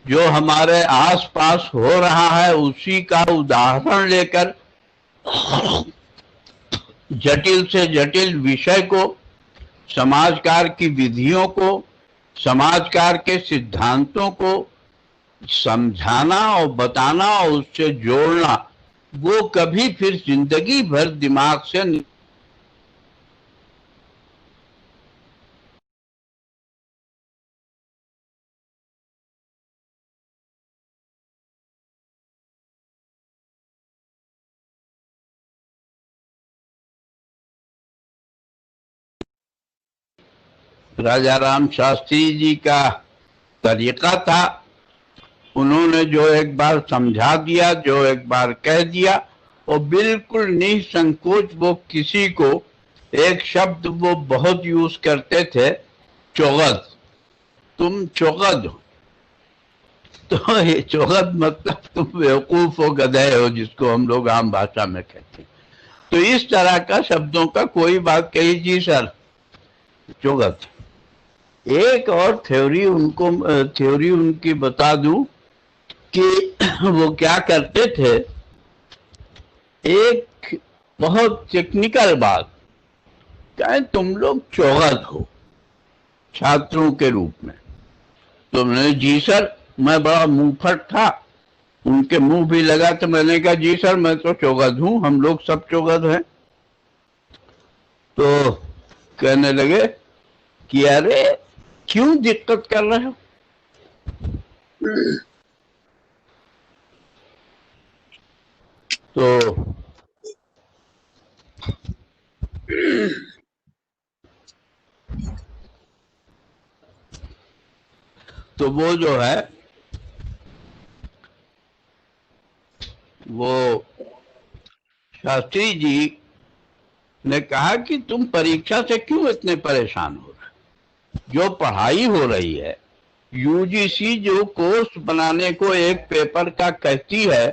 जो हमारे आसपास हो रहा है उसी का उदाहरण लेकर जटिल से जटिल विषय को, समाजकार की विधियों को, समाजकार के सिद्धांतों को समझाना और बताना और उससे जोड़ना, वो कभी फिर जिंदगी भर दिमाग से राजा राम शास्त्री जी का तरीका था। उन्होंने जो एक बार समझा दिया, जो एक बार कह दिया, और बिल्कुल निसंकोच वो किसी को, एक शब्द वो बहुत यूज करते थे, चौगद, तुम चौगद हो। तो ये चौगद मतलब तुम बेवकूफ हो, गधे हो, जिसको हम लोग आम भाषा में कहते हैं। तो इस तरह का शब्दों का कोई बात कही, जी सर चौगद। एक और थ्योरी उनकी बता दूं कि वो क्या करते थे। एक बहुत टेक्निकल बात, कहें तुम लोग चौगद हो छात्रों के रूप में। तुमने, जी सर, मैं बड़ा मुंहफट था, उनके मुंह भी लगा, तो मैंने कहा जी सर मैं तो चौगद हूं, हम लोग सब चौगद हैं। तो कहने लगे कि अरे क्यों दिक्कत कर रहे हो। तो वो जो है वो शास्त्री जी ने कहा कि तुम परीक्षा से क्यों इतने परेशान हो रहे, जो पढ़ाई हो रही है, यूजीसी जो कोर्स बनाने को एक पेपर का कहती है,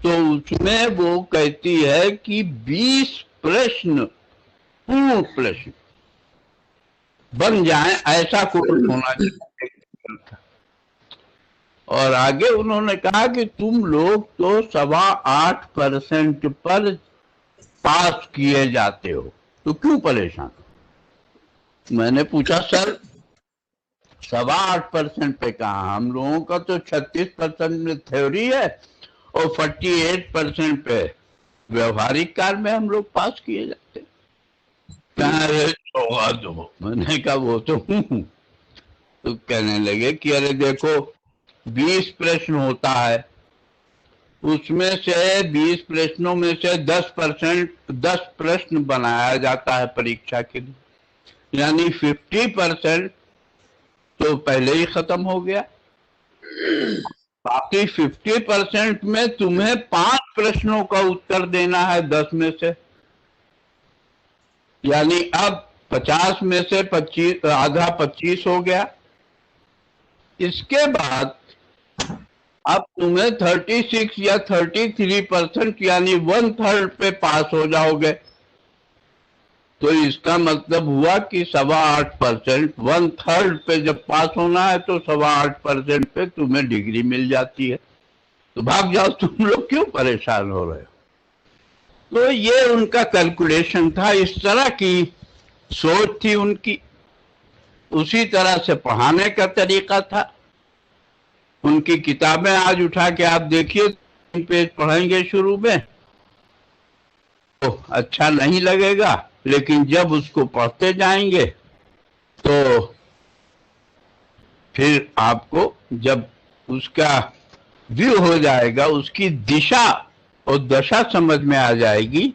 तो उसमें वो कहती है कि 20 प्रश्न, पूर्ण प्रश्न बन जाए, ऐसा कोर्स होना चाहिए। और आगे उन्होंने कहा कि तुम लोग तो 8.25% पर पास किए जाते हो, तो क्यों परेशान। मैंने पूछा सर 8.25% पे कहा, हम लोगों का तो 36% में थ्योरी है और 48% पे व्यवहारिक कार्य में हम लोग पास किए जाते। दो मैंने कहा वो तो हूं। तो कहने लगे कि अरे देखो 20 प्रश्न होता है, उसमें से 20 प्रश्नों में से 10 प्रश्न बनाया जाता है परीक्षा के लिए, यानी 50% तो पहले ही खत्म हो गया। बाकी 50% में तुम्हें 5 प्रश्नों का उत्तर देना है 10 में से, यानी अब 50 में से 25, आधा 25 हो गया। इसके बाद अब तुम्हें 36 या 33% यानी 1/3 पे पास हो जाओगे। तो इसका मतलब हुआ कि 8.25%, 1/3 पे जब पास होना है तो 8.25% पे तुम्हें डिग्री मिल जाती है। तो भाग जाओ, तुम लोग क्यों परेशान हो रहे हो। तो ये उनका कैलकुलेशन था, इस तरह की सोच थी उनकी, उसी तरह से पढ़ाने का तरीका था। उनकी किताबें आज उठा के आप देखिए, 3 पेज पढ़ेंगे शुरू में तो अच्छा नहीं लगेगा, लेकिन जब उसको पढ़ते जाएंगे तो फिर आपको जब उसका व्यू हो जाएगा, उसकी दिशा और दशा समझ में आ जाएगी,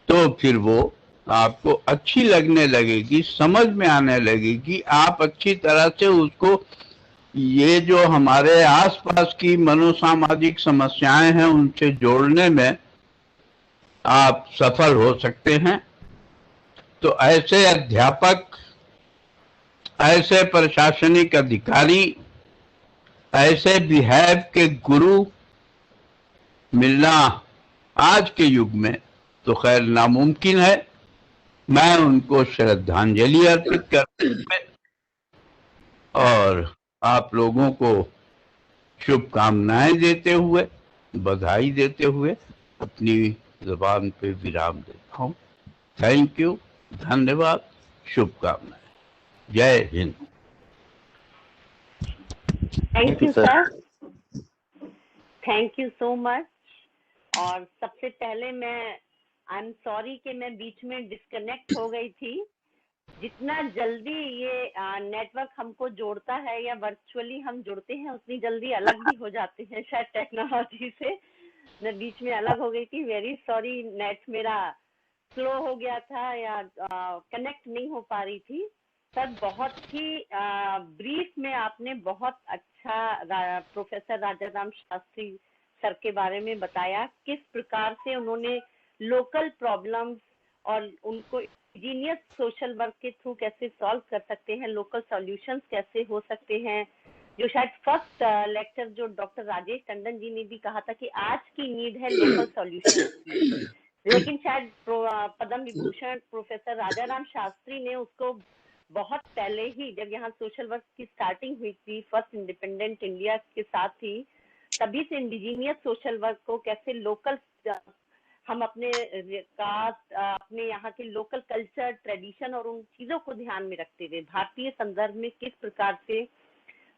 तो फिर वो आपको अच्छी लगने लगेगी, समझ में आने लगेगी। आप अच्छी तरह से उसको, ये जो हमारे आसपास की मनोसामाजिक समस्याएं हैं उनसे जोड़ने में आप सफल हो सकते हैं। तो ऐसे अध्यापक, ऐसे प्रशासनिक अधिकारी, ऐसे बिहेव के गुरु मिलना आज के युग में तो खैर नामुमकिन है। मैं उनको श्रद्धांजलि अर्पित करते हुए और आप लोगों को शुभकामनाएं देते हुए, बधाई देते हुए अपनी जुबान पे विराम देता हूँ। थैंक यू, धन्यवाद, शुभकामनाएं। जय Hind. Thank you sir, thank you so much. और सबसे पहले मैं आई एम सॉरी कि मैं बीच में डिस्कनेक्ट हो गई थी। जितना जल्दी ये नेटवर्क हमको जोड़ता है या वर्चुअली हम जुड़ते हैं, उतनी जल्दी अलग भी हो जाते हैं शायद टेक्नोलॉजी से। मैं बीच में अलग हो गई थी, वेरी सॉरी। नेट मेरा स्लो हो गया था या कनेक्ट नहीं हो पा रही थी। सर बहुत ही ब्रीफ में आपने बहुत अच्छा प्रोफेसर राजाराम शास्त्री सर के बारे में बताया, किस प्रकार से उन्होंने लोकल प्रॉब्लम्स और उनको इंजीनियस सोशल वर्क के थ्रू कैसे सॉल्व कर सकते हैं, लोकल सॉल्यूशंस कैसे हो सकते हैं। जो शायद फर्स्ट लेक्चर जो डॉक्टर राजेश टंडन जी ने भी कहा था कि आज की नीड है लोकल सॉल्यूशंस की, लेकिन शायद पद्म विभूषण प्रोफेसर राजाराम शास्त्री ने उसको बहुत पहले ही, जब यहाँ सोशल वर्क की स्टार्टिंग हुई थी फर्स्ट इंडिपेंडेंट इंडिया के साथ ही, तभी से इंडिजीनियस सोशल वर्क को कैसे लोकल, हम अपने कास्ट, अपने यहाँ के लोकल कल्चर, ट्रेडिशन और उन चीजों को ध्यान में रखते हुए भारतीय संदर्भ में किस प्रकार से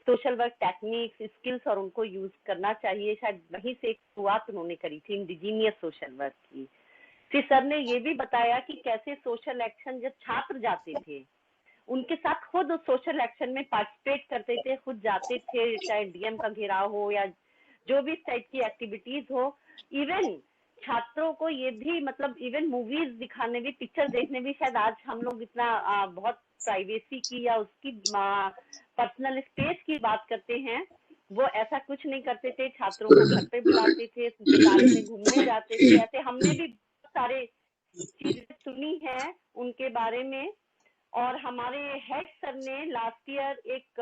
सोशल वर्क टेक्निक्स, स्किल्स और उनको यूज करना चाहिए, शायद वहीं से शुरुआत उन्होंने करी थी इंडिजीनियस सोशल वर्क की। फिर सर ने ये भी बताया कि कैसे सोशल एक्शन, जब छात्र जाते थे उनके साथ खुद सोशल एक्शन में पार्टिसिपेट करते थे, खुद जाते थे, चाहे डीएम का घेराव हो या जो भी टाइप की एक्टिविटीज हो। इवन छात्रों को ये भी, मतलब इवन मूवीज दिखाने भी, पिक्चर देखने भी, शायद आज हम लोग इतना बहुत प्राइवेसी की या उसकी पर्सनल स्पेस की बात करते हैं, वो ऐसा कुछ नहीं करते थे। छात्रों को घर पे बुलाते थे, विद्यालय में घूमने जाते थे। ऐसे हमने भी बहुत सारे चीजें सुनी है उनके बारे में। और हमारे हेड सर ने लास्ट ईयर एक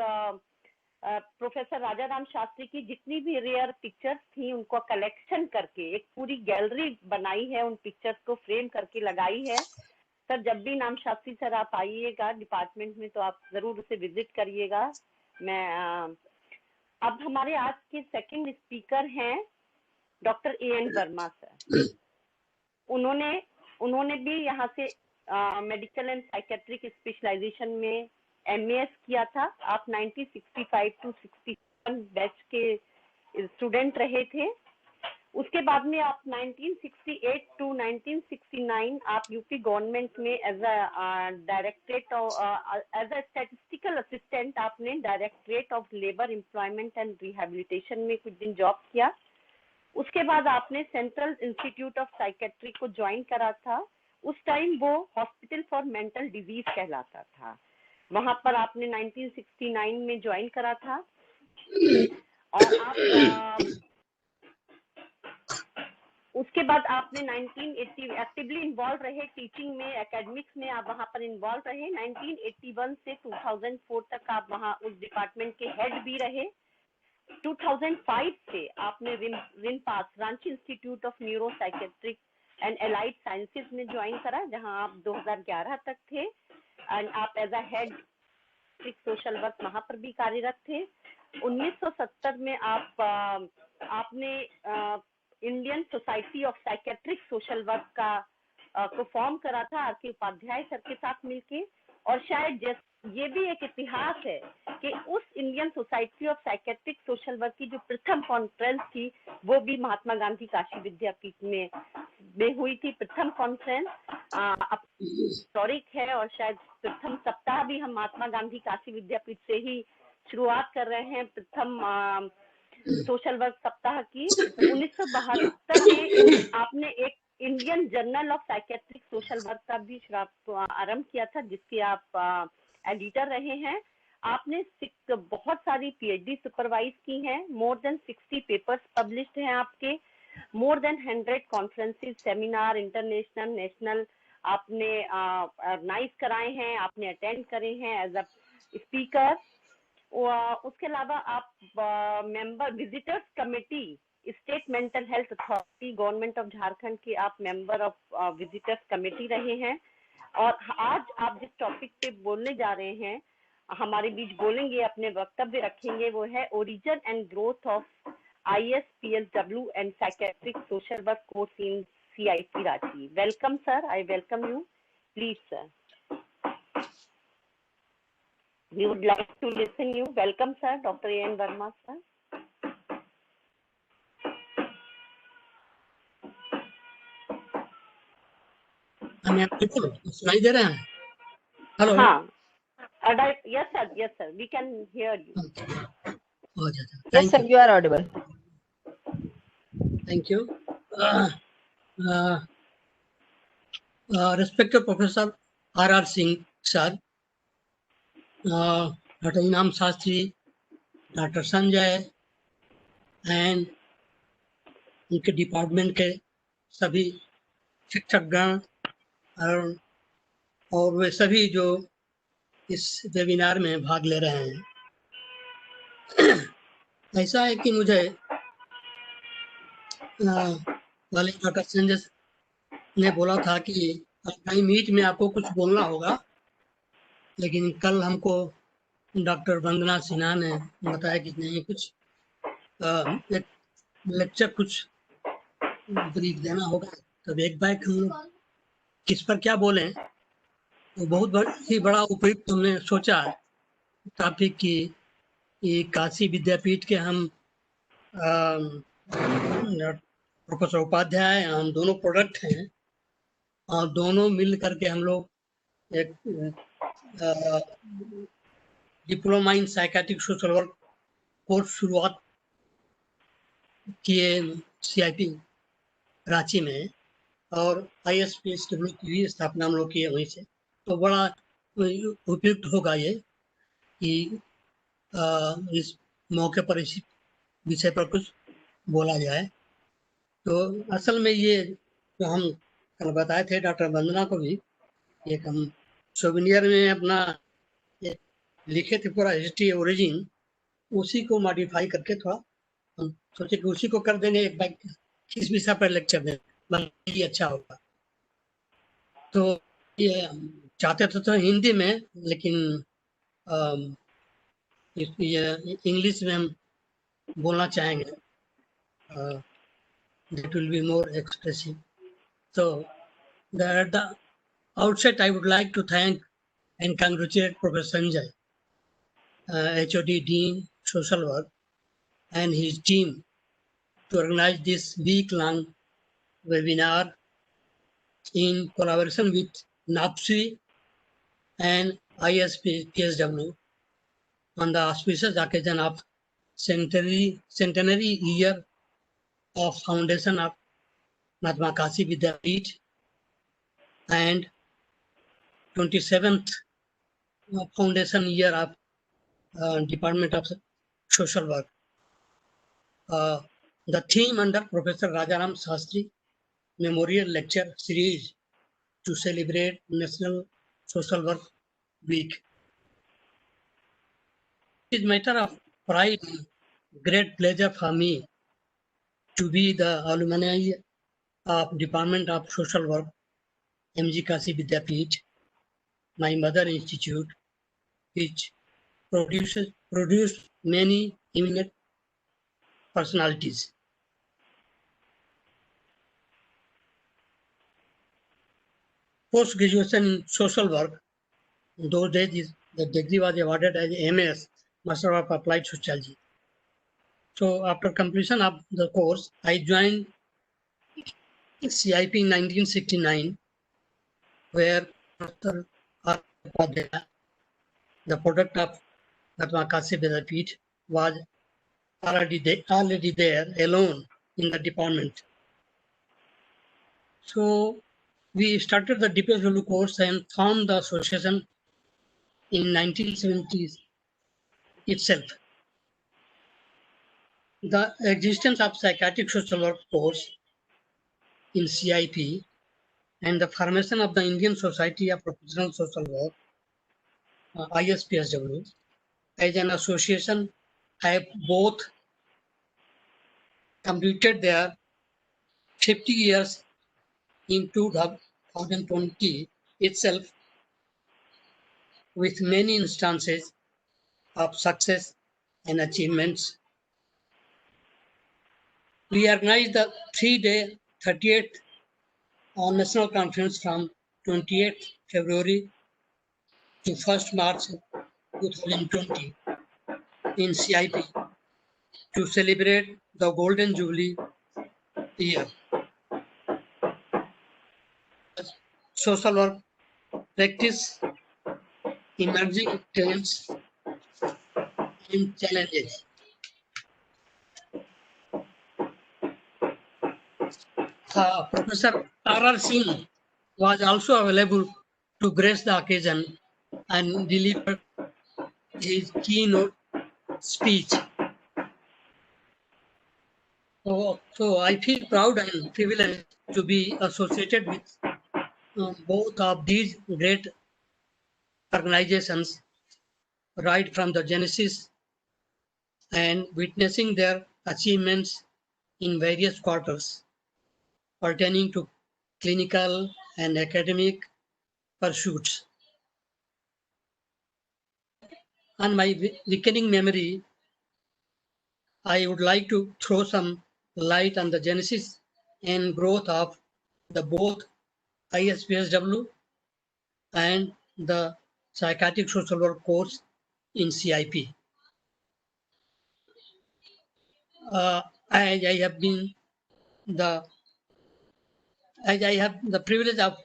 प्रोफेसर राजाराम शास्त्री की जितनी भी रेयर पिक्चर्स थी उनको कलेक्शन करके एक पूरी गैलरी बनाई है, उन पिक्चर्स को फ्रेम करके लगाई है। सर जब भी नाम शास्त्री सर आप आइएगा डिपार्टमेंट में तो आप जरूर उसे विजिट करिएगा। मैं अब हमारे आज के सेकंड स्पीकर हैं डॉक्टर एएन वर्मा सर। उन्होंने भी यहाँ से मेडिकल एंड साइकेट्रिक स्पेशलाइजेशन में एमएस किया था। आप 1965 टू 67 बैच के स्टूडेंट रहे थे। उसके बाद में आप 1968 टू 1969 आप यूपी गवर्नमेंट में as a directorate as a statistical assistant आपने directorate of labour employment and rehabilitation में कुछ दिन जॉब किया। उसके बाद आपने सेंट्रल इंस्टीट्यूट ऑफ साइकेट्री को ज्वाइन करा था। उस टाइम वो हॉस्पिटल फॉर मेंटल डिजीज कहलाता था। वहां पर आपने 1969 में ज्वाइन करा था। और आप उसके बाद आपने 1980 एक्टिवली इन्वॉल्व रहे टीचिंग में, एकेडमिक्स में आप वहां पर इन्वॉल्व रहे। 1981 से 2004 तक आप वहां उस डिपार्टमेंट के हेड भी रहे। 2005 से आपने RINPAS Ranchi institute of neuro psychiatric and allied sciences में ज्वाइन करा, जहां आप 2011 तक थे। एंड आप as a head social work वहां पर भी कार्यरत थे। 1970 में आपने Indian society of psychiatric social work का को फॉर्म करा था आर के उपाध्याय सर के साथ मिलके। और शायद ये भी एक इतिहास है कि उस Indian society of psychiatric social work की जो प्रथम कॉन्फ्रेंस थी वो भी महात्मा गांधी काशी विद्यापीठ में में हुई थी प्रथम कॉन्फ्रेंस, हिस्टोरिक है और शायद प्रथम सप्ताह भी हम महात्मा गांधी काशी विद्यापीठ से ही शुरुआत कर रहे हैं प्रथम सोशल वर्क सप्ताह की। 1972 में आपने एक Indian journal of psychiatric social work का भी आरंभ किया था, जिसके आप एडिटर रहे हैं। आपने बहुत सारी पीएचडी सुपरवाइज की हैं, मोर देन 60 पेपर्स पब्लिश्ड हैं आपके, more than 100 conferences, seminar, international, national आपने ऑर्गेनाइज कराए हैं, आपने अटेंड करे हैं एज अ स्पीकर। उसके अलावा आप member visitors committee, state mental health authority, government of Jharkhand के आप मेंबर ऑफ विजिटर्स कमेटी रहे हैं। और आज आप जिस टॉपिक पे बोलने जा रहे हैं, हमारे बीच बोलेंगे, अपने वक्तव्य रखेंगे, वो है origin and growth of ISPSW and psychiatric social work course in CIT Ranchi. Welcome sir, I welcome you, please sir, we would like to listen you. Welcome sir, Dr. A.N. Verma sir. हमें बिल्कुल सुनाई दे रहे हैं? Hello. हाँ, yes sir, we can hear you. Yes sir, you are audible. Thank you. Respected Professor R.R. Singh sir, Dr. Inam Shastri, Dr. Sanjay and उनके department के सभी शिक्षकगण और वे सभी जो इस वेबिनार में भाग ले रहे हैं। ऐसा है कि मुझे वाले डॉक्टर संजय ने बोला था कि कहीं मीट में आपको कुछ बोलना होगा, लेकिन कल हमको डॉक्टर वंदना सिन्हा ने बताया कि नहीं, कुछ एक लेक्चर कुछ ब्रीफ देना होगा। तब एक बैग हम लोग किस पर क्या बोलें, तो बहुत ही बड़ा उपयुक्त हमने सोचा टॉपिक की ये काशी विद्यापीठ के हम प्रोफेसर उपाध्याय, हम दोनों प्रोडक्ट हैं और दोनों मिल करके हम लोग एक diploma in psychiatric social work course शुरुआत किए CIT रांची में, और ISPSW की भी स्थापना हम लोग किए वहीं से। तो बड़ा उपयुक्त होगा ये कि इस मौके पर इस विषय पर कुछ बोला जाए। तो असल में ये जो हम कल बताए थे डॉक्टर वंदना को भी, एक हम सोविनियर में अपना लिखे थे पूरा हिस्ट्री ओरिजिन, उसी को मॉडिफाई करके थोड़ा हम सोचे कि उसी को कर देंगे, एक बाइक किस विषय पर लेक्चर दें, ये अच्छा होगा। तो ये चाहते तो हिंदी में, लेकिन ये इंग्लिश में हम बोलना चाहेंगे, that will be more expressive. So at the outset, I would like to thank and congratulate Professor Sanjay, HOD Dean Social Work, and his team to organize this week-long webinar in collaboration with NAPSI and ISPSW on the auspicious occasion of centenary year of foundation of Mahatma Kashi Vidyapeeth and 27th foundation year of Department of Social Work. The theme under Professor Rajaram Shastri Memorial Lecture Series to celebrate National Social Work Week. It is matter of pride and great pleasure for me to be the alumni of Department of Social Work, MG Kashi Vidyapeeth, my mother institute, which produced many eminent personalities. Post-graduation in social work, in those days the degree was awarded as MS, Master of Applied Sociology. So after completion of the course, I joined CIP in 1969, where Professor R. Upadhyaya, the product of Mahatma Kasi Vidyapeeth, was already there alone in the department. So we started the DPSW course and formed the association in 1970s itself. The existence of psychiatric social work course in CIP and the formation of the Indian Society of Professional Social Work, ISPSW, as an association have both completed their 50 years in 2020 itself, with many instances of success and achievements. We organized the 3-day 38th National Conference from 28th February to 1st March 2020 in CIP to celebrate the Golden Jubilee year. Social work practice, emerging trends and challenges. Professor R.R. Singh was also available to grace the occasion and deliver his keynote speech. So I feel proud and privileged to be associated with both of these great organizations right from the genesis and witnessing their achievements in various quarters pertaining to clinical and academic pursuits. On my recurring memory, I would like to throw some light on the genesis and growth of the both ISPSW and the psychiatric social work course in CIP. As I have the privilege of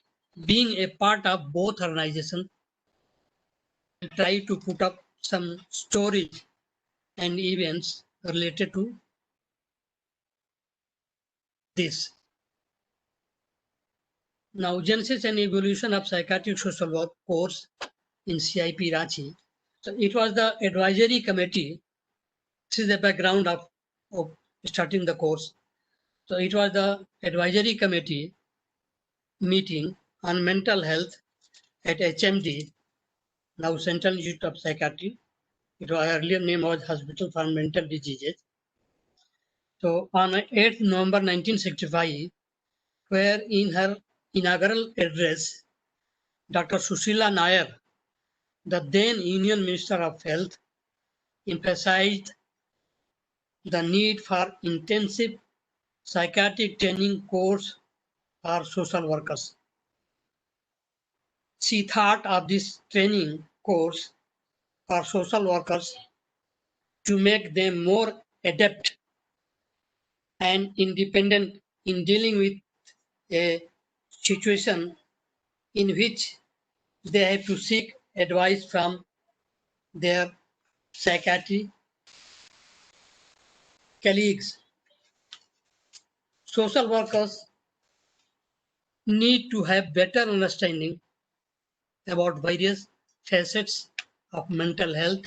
being a part of both organizations, I try to put up some stories and events related to this. Now, genesis and evolution of psychiatric social work course in CIP Ranchi. So it was the advisory committee. This is the background of starting the course. So it was the advisory committee meeting on mental health at HMD, now Central Institute of Psychiatry. It was earlier name was Hospital for Mental Diseases. So on 8th November 1965, where in her inaugural address, Dr. Sushila Nair, the then Union Minister of Health, emphasized the need for intensive psychiatric training course for social workers. She thought of this training course for social workers to make them more adept and independent in dealing with a situation in which they have to seek advice from their psychiatry colleagues. Social workers need to have better understanding about various facets of mental health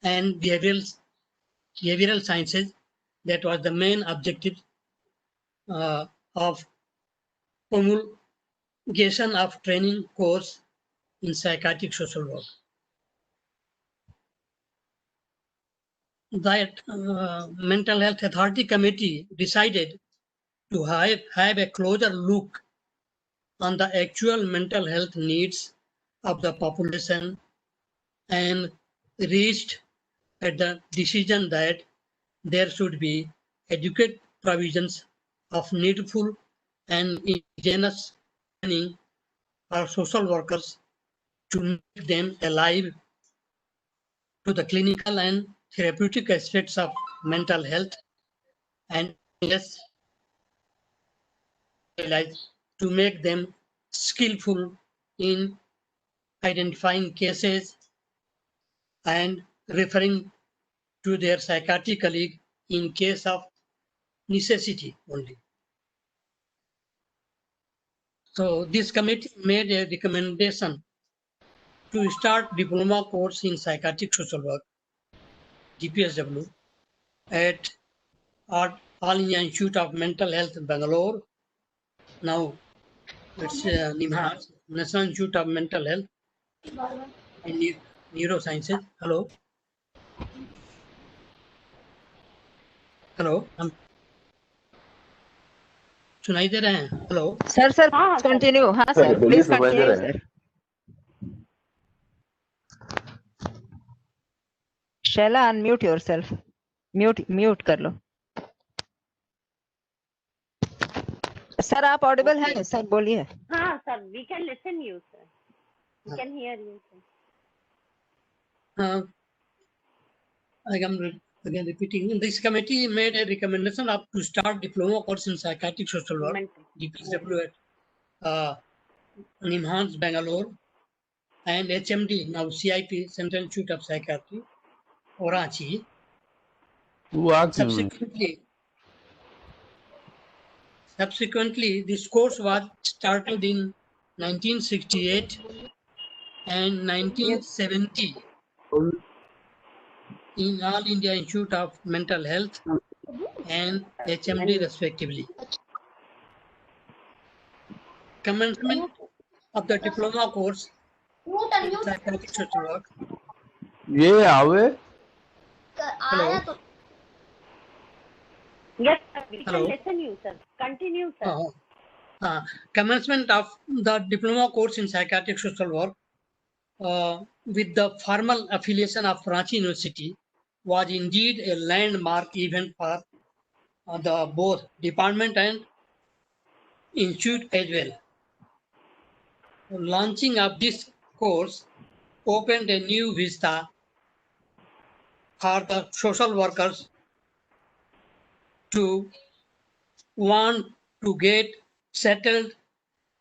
and behavioral sciences. That was the main objective of promulgation of training course in psychiatric social work. That Mental Health Authority Committee decided to have a closer look on the actual mental health needs of the population and reached at the decision that there should be adequate provisions of needful and indigenous training for social workers to make them alive to the clinical and therapeutic aspects of mental health and yes, specialized to make them skillful in identifying cases and referring to their psychiatric colleague in case of necessity only. So this committee made a recommendation to start diploma course in psychiatric social work, DPSW, at All India Institute of Mental Health, Bangalore. Now it's NIMHANS, National Institute of Mental Health and Neurosciences. Hello. Hello, हम सुनाई दे रहे हैं? Hello sir continue. हाँ sir, बोलिए, please सुनाई they continue रहा है. Sir. Shaila, unmute yourself. Mute कर लो. सर आप ऑडिबल हैं सर, बोलिए. हाँ sir, we can listen you sir, we can hear you sir. I am again repeating. This committee made a recommendation of to start diploma course in psychiatric social work, DPSW, at NIMHANS, Bangalore, and HMD, now CIP, Central Institute of Psychiatry, Ranchi. Subsequently, this course was started in 1968 and 1970 in All India Institute of Mental Health and HMD respectively. Commencement of the diploma course in psychiatric social work. ये आवे. Hello. Yes sir, we Hello. can listen you sir, continue sir. Commencement of the diploma course in psychiatric social work with the formal affiliation of Ranchi University was indeed a landmark event for the both department and institute as well. Launching of this course opened a new vista for the social workers to want to get settled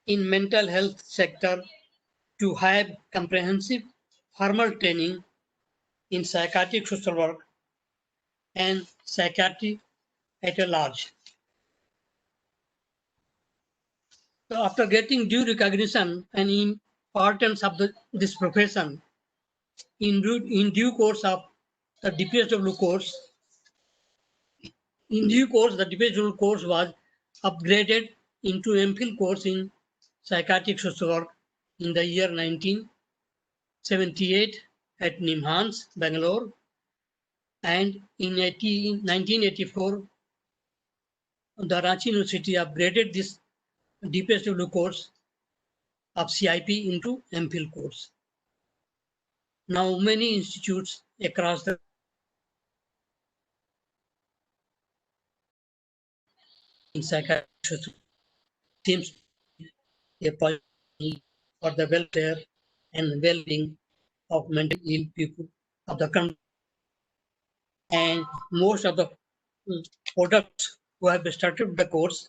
in mental health sector, to have comprehensive formal training in psychiatric social work and psychiatry at a large. So after getting due recognition and importance of this profession, in due course of the DPSW course, the DPSW course was upgraded into MPhil course in psychiatric social work in the year 1978 at NIMHANS, Bangalore, and in 1984, the Ranchi University upgraded this DPSW course of CIP into MPhil course. Now many institutes across the in psychiatry seems a policy for the welfare and well-being of mentally ill people of the country. And most of the products who have started the course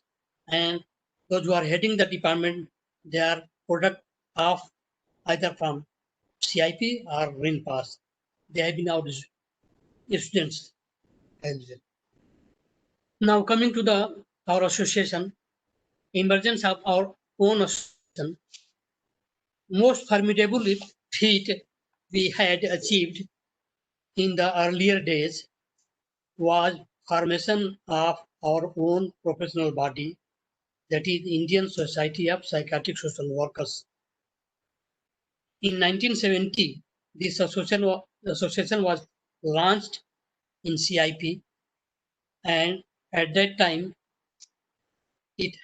and those who are heading the department, they are product of either from CIP or RINPAS. They have been our students as well. Now coming to our association, emergence of our own association, most formidable feat we had achieved in the earlier days was formation of our own professional body, that is Indian Society of Psychiatric Social Workers. In 1970, this association was launched in CIP, and at that time, it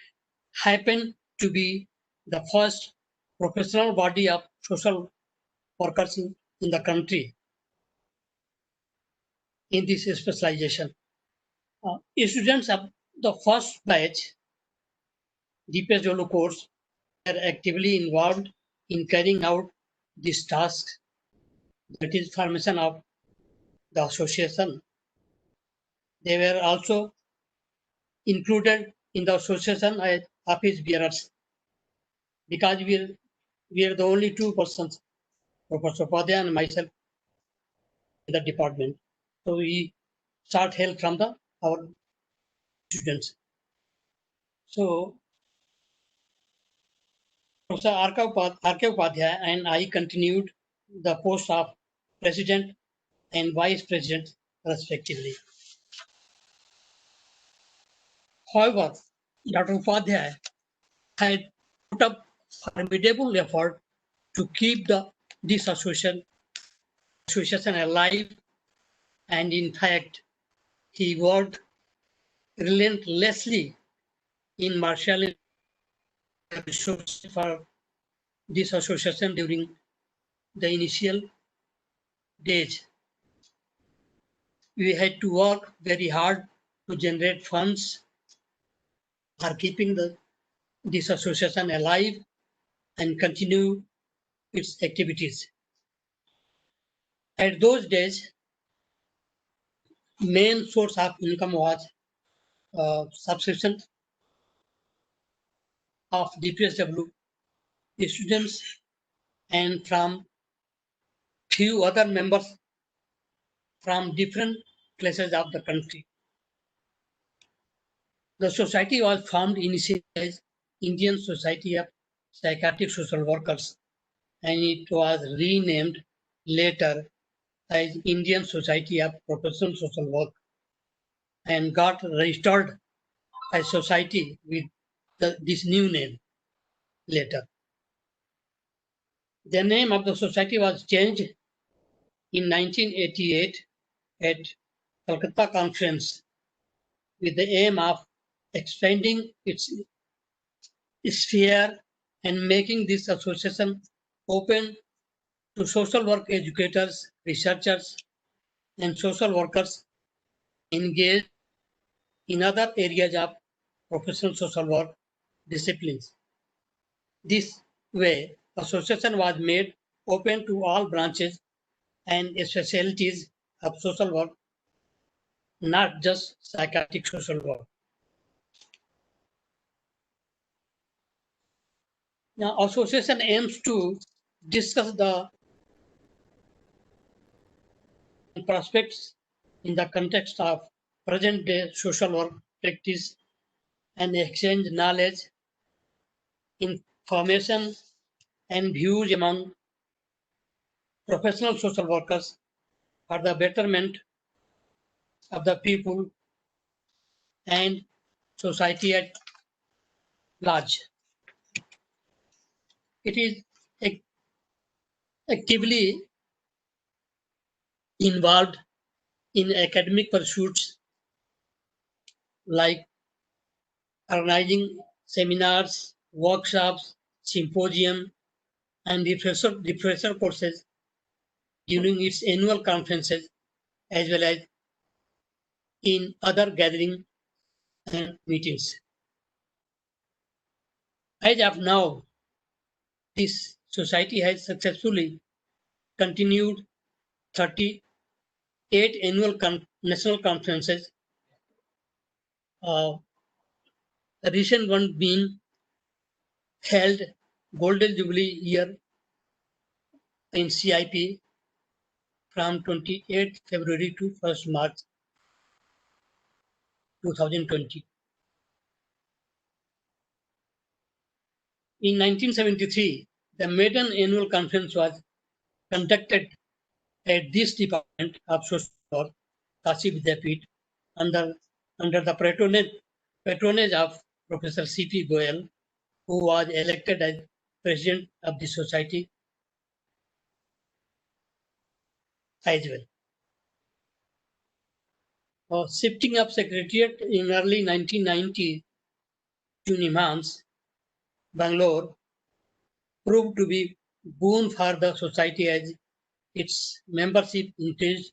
happened to be the first professional body of social workers in the country in this specialization. Students of the first batch DPSW course are actively involved in carrying out this task, that is formation of the association. They were also included in the association office bearers, because we are the only two persons, Professor Upadhyay and myself, in the department. So we sought help from our students. So Professor R.K. Upadhyay and I continued the post of president and vice president respectively. However, Dr. Upadhyay had put up formidable effort to keep this association alive, and in fact, he worked relentlessly in marshalling resources for this association during the initial days. We had to work very hard to generate funds for keeping this association alive and continue its activities. At those days, main source of income was subscription of DPSW students and from few other members from different places of the country. The society was formed initially as Indian Society of Psychiatric Social Workers, and it was renamed later as Indian Society of Professional Social Work and got registered as society with this new name later. The name of the society was changed in 1988 at Calcutta Conference with the aim of expanding its sphere and making this association open to social work educators, researchers, and social workers engaged in other areas of professional social work disciplines. This way, association was made open to all branches and specialties of social work, not just psychiatric social work. Now, association aims to discuss the prospects in the context of present-day social work practice and exchange knowledge, information, and views among professional social workers for the betterment of the people and society at large. It is actively involved in academic pursuits like organizing seminars, workshops, symposium, and refresher courses during its annual conferences, as well as in other gatherings and meetings. As of now, this society has successfully continued 38 annual national conferences, the recent one being held Golden Jubilee year in CIP from 28th February to 1st March 2020. In 1973, the maiden annual conference was conducted at this Department of Social Work, Kashi Vidyapeeth, under the patronage of Professor C.P. Goyal, who was elected as president of the society as well. Shifting of secretariat in early 1990 to Nimhans, Bangalore, proved to be boon for the society as its membership increased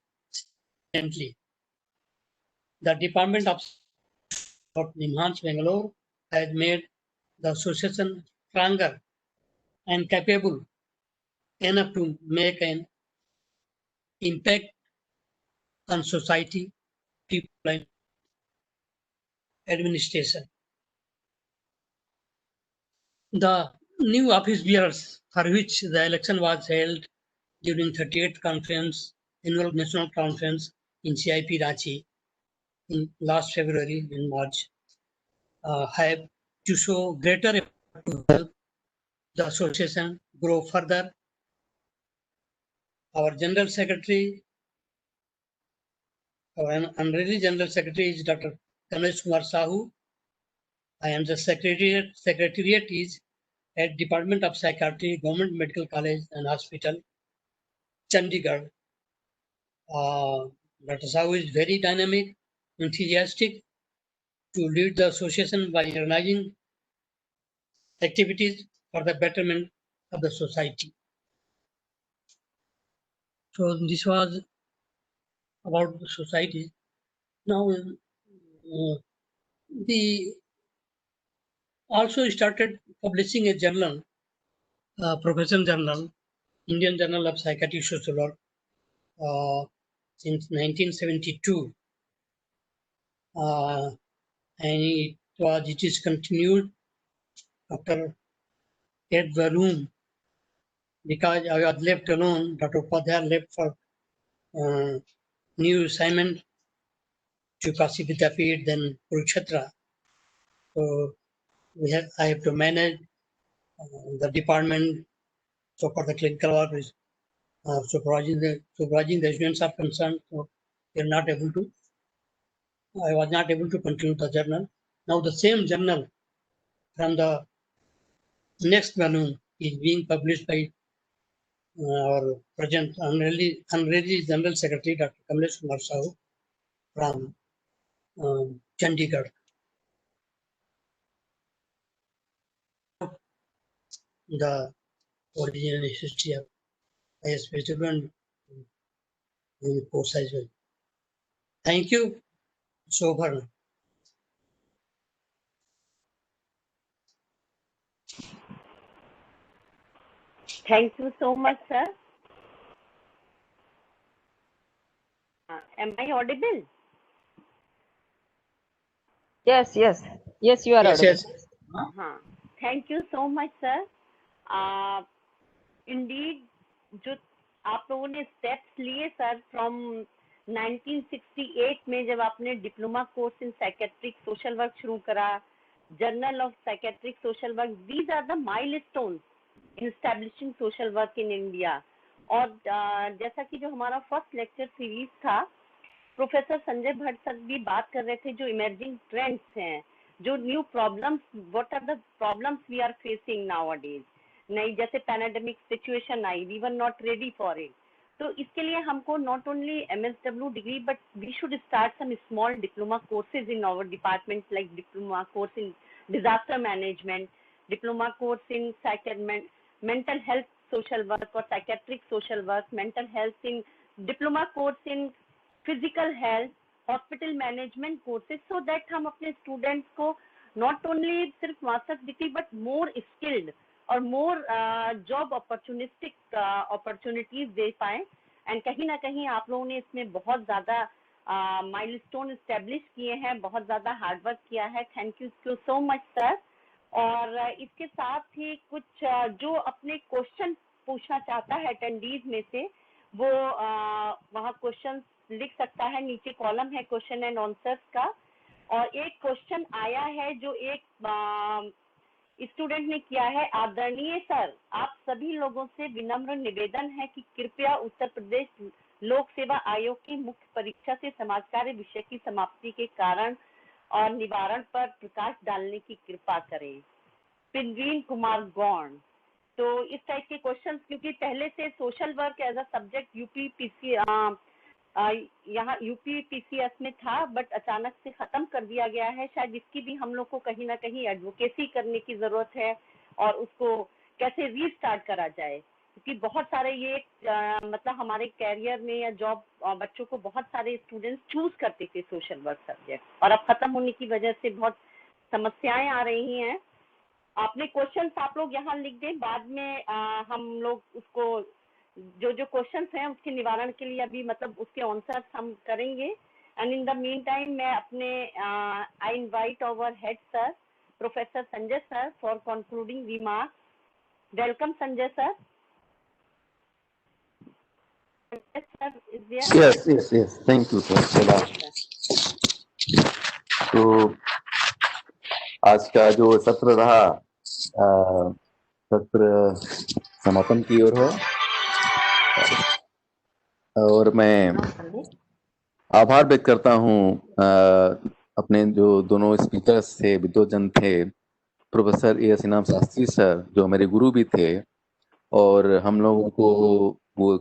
significantly. The Department of Nimhans, Bangalore has made the association stronger and capable enough to make an impact on society, people, and administration. The new office bearers for which the election was held during 38th conference, annual national conference in CIP Ranchi in last February in March, have to show greater effort to help the association grow further. Our General Secretary, our honorary General Secretary is Dr. Kamlesh Kumar Sahu, and the secretariat is at Department of Psychiatry, Government Medical College and Hospital, Chandigarh. Dr. Sahu is very dynamic, enthusiastic to lead the association by organizing activities for the betterment of the society. So this was about the society. Now, the also started publishing a journal, professional journal, Indian Journal of Psychiatry Social Work, since 1972, and it is continued after Ed Varun, because I was left alone. Dr. Upadhyay left for new assignment to Kashi Vidyapeeth, then Kurukshetra. So I have to manage the department. So for the clinical work is supervising the students are concerned. So we are not able to. I was not able to continue the journal. Now the same journal from the next volume is being published by our present honorary General Secretary Dr. Kamlesh Kumar Sahu from Chandigarh. The origin and history of ISP and course as well. Thank you. So far. Thank you so much, sir. Am I audible? Yes, yes, yes, you are Yes, audible. yes. Thank you so much, sir. Indeed, जो आप लोगों ने steps लिए sir from 1968 में जब आपने diploma course in psychiatric social work शुरू करा, journal of psychiatric social work, these are the milestones in establishing social work in India. और जैसा कि जो हमारा फर्स्ट लेक्चर सीरीज था, प्रोफेसर संजय भट्ट सर भी बात कर रहे थे, जो इमर्जिंग ट्रेंड्स हैं, जो new problems, what are the problems we are facing nowadays. नई जैसे पैंडेमिक सिचुएशन आई, we were not ready for it. तो इसके लिए हमको not only MSW degree but we should start some small diploma courses in our department, like diploma course in disaster management, diploma course in mental health social work और psychiatric social work, mental health in diploma course in physical health, hospital management courses, so that हम अपने students को not only सिर्फ masters degree but more skilled और more job opportunistic opportunities दे पाए. And कहीं ना कहीं आप लोगों ने इसमें बहुत ज़्यादा माइलस्टोन एस्टेब्लिश किए हैं, बहुत ज़्यादा हार्डवर्क किया है. Thank you so much sir. और इसके साथ ही कुछ जो अपने क्वेश्चन पूछना चाहता है अटेंडीज में से, वो वहाँ क्वेश्चन लिख सकता है. नीचे कॉलम है क्वेश्चन एंड आंसर्स का. और एक क्वेश्चन आया है जो एक स्टूडेंट ने किया है. आदरणीय सर, आप सभी लोगों से विनम्र निवेदन है कि कृपया उत्तर प्रदेश लोक सेवा आयोग की मुख्य परीक्षा से समाज कार्य विषय की समाप्ति के कारण और निवारण पर प्रकाश डालने की कृपा करें. पिनवीन कुमार गौड़. तो इस टाइप के क्वेश्चंस, क्योंकि पहले से social work as a subject यहाँ UPPCS में था, बट अचानक से खत्म कर दिया गया है. शायद इसकी भी हम लोग को कहीं ना कहीं एडवोकेसी करने की जरूरत है और उसको कैसे रीस्टार्ट करा जाए, क्योंकि बहुत सारे ये मतलब हमारे कैरियर में या जॉब बच्चों को बहुत सारे स्टूडेंट्स चूज करते थे सोशल वर्क सब्जेक्ट, और अब खत्म होने की वजह से बहुत समस्याएं आ रही हैं. आपने क्वेश्चंस आप लोग यहाँ लिख दें, बाद में हम लोग उसको जो क्वेश्चंस हैं उसके निवारण के लिए अभी मतलब उसके आंसर्स हम करेंगे. And in the mean time मैं अपने I invite our head sir Professor Sanjay sir for concluding remarks. Welcome, Sanjay sir. Sanjay sir is there? Yes. Thank you, sir. तो आज का जो सत्र रहा सत्र समापन की ओर है और मैं आभार व्यक्त करता हूँ अपने जो दोनों स्पीकर्स थे, विद्वजन थे, प्रोफेसर ए.एस. इनाम शास्त्री सर जो मेरे गुरु भी थे और हम लोगों को वो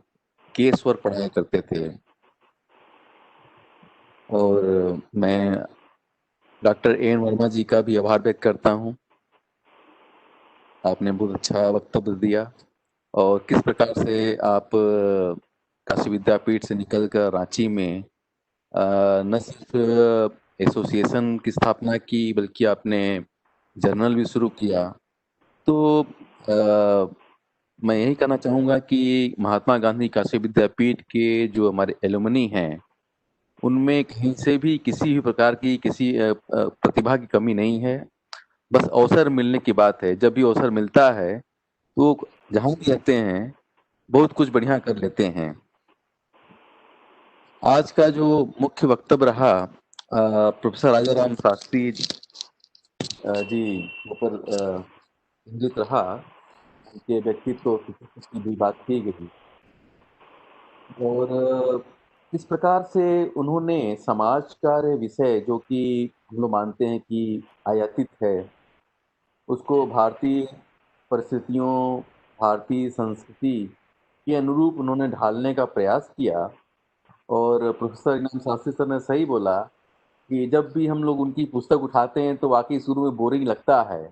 केस वर्क पढ़ाया करते थे। और मैं डॉक्टर ए.एन. वर्मा जी का भी आभार व्यक्त करता हूँ। आपने बहुत अच्छा वक्तव्य दिया और किस प्रकार से आप काशी विद्यापीठ से निकलकर रांची में न सिर्फ एसोसिएशन की स्थापना की बल्कि आपने जर्नल भी शुरू किया। तो मैं यही कहना चाहूँगा कि महात्मा गांधी काशी विद्यापीठ के जो हमारे एलुमनी हैं उनमें कहीं से भी किसी भी प्रकार की किसी प्रतिभा की कमी नहीं है। बस अवसर मिलने की बात है। जब भी अवसर मिलता है तो जहाँ भी रहते हैं बहुत कुछ बढ़िया कर लेते हैं। आज का जो मुख्य वक्तव्य रहा प्रोफेसर राजाराम शास्त्री जी ऊपर केंद्रित रहा। उनके व्यक्तित्व की भी बात की गई और किस प्रकार से उन्होंने समाज कार्य विषय जो कि हम लोग मानते हैं कि आयातित है उसको भारतीय परिस्थितियों भारतीय संस्कृति के अनुरूप उन्होंने ढालने का प्रयास किया। और प्रोफेसर इनाम शास्त्री सर ने सही बोला कि जब भी हम लोग उनकी पुस्तक उठाते हैं तो वाकई शुरू में बोरिंग लगता है।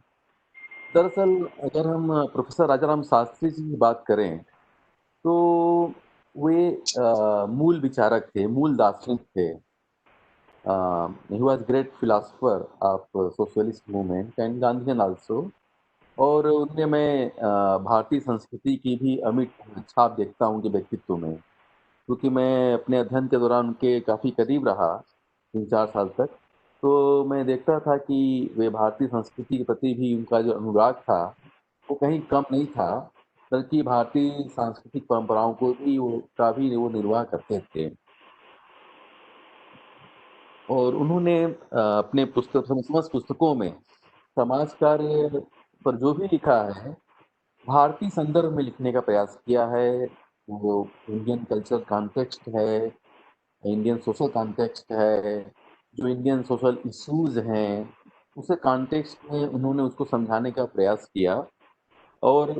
दरअसल अगर हम प्रोफेसर राजाराम शास्त्री जी की बात करें तो वे मूल विचारक थे, मूल दार्शनिक थे। He was great philosopher of socialist movement and Gandhian also. और उनमें मैं भारतीय संस्कृति की भी अमिट छाप देखता हूँ उनके व्यक्तित्व में, क्योंकि मैं अपने अध्ययन के दौरान उनके काफ़ी करीब रहा 3-4 साल तक। तो मैं देखता था कि वे भारतीय संस्कृति के प्रति भी उनका जो अनुराग था वो कहीं कम नहीं था, बल्कि भारतीय सांस्कृतिक परंपराओं को भी वो निर्वाह करते थे। और उन्होंने अपने समस्त पुस्तकों में समाज कार्य पर जो भी लिखा है भारतीय संदर्भ में लिखने का प्रयास किया है। वो इंडियन कल्चर कॉन्टेक्स्ट है, इंडियन सोशल कॉन्टेक्स्ट है, जो इंडियन सोशल इश्यूज हैं उसे कॉन्टेक्स्ट में उन्होंने उसको समझाने का प्रयास किया। और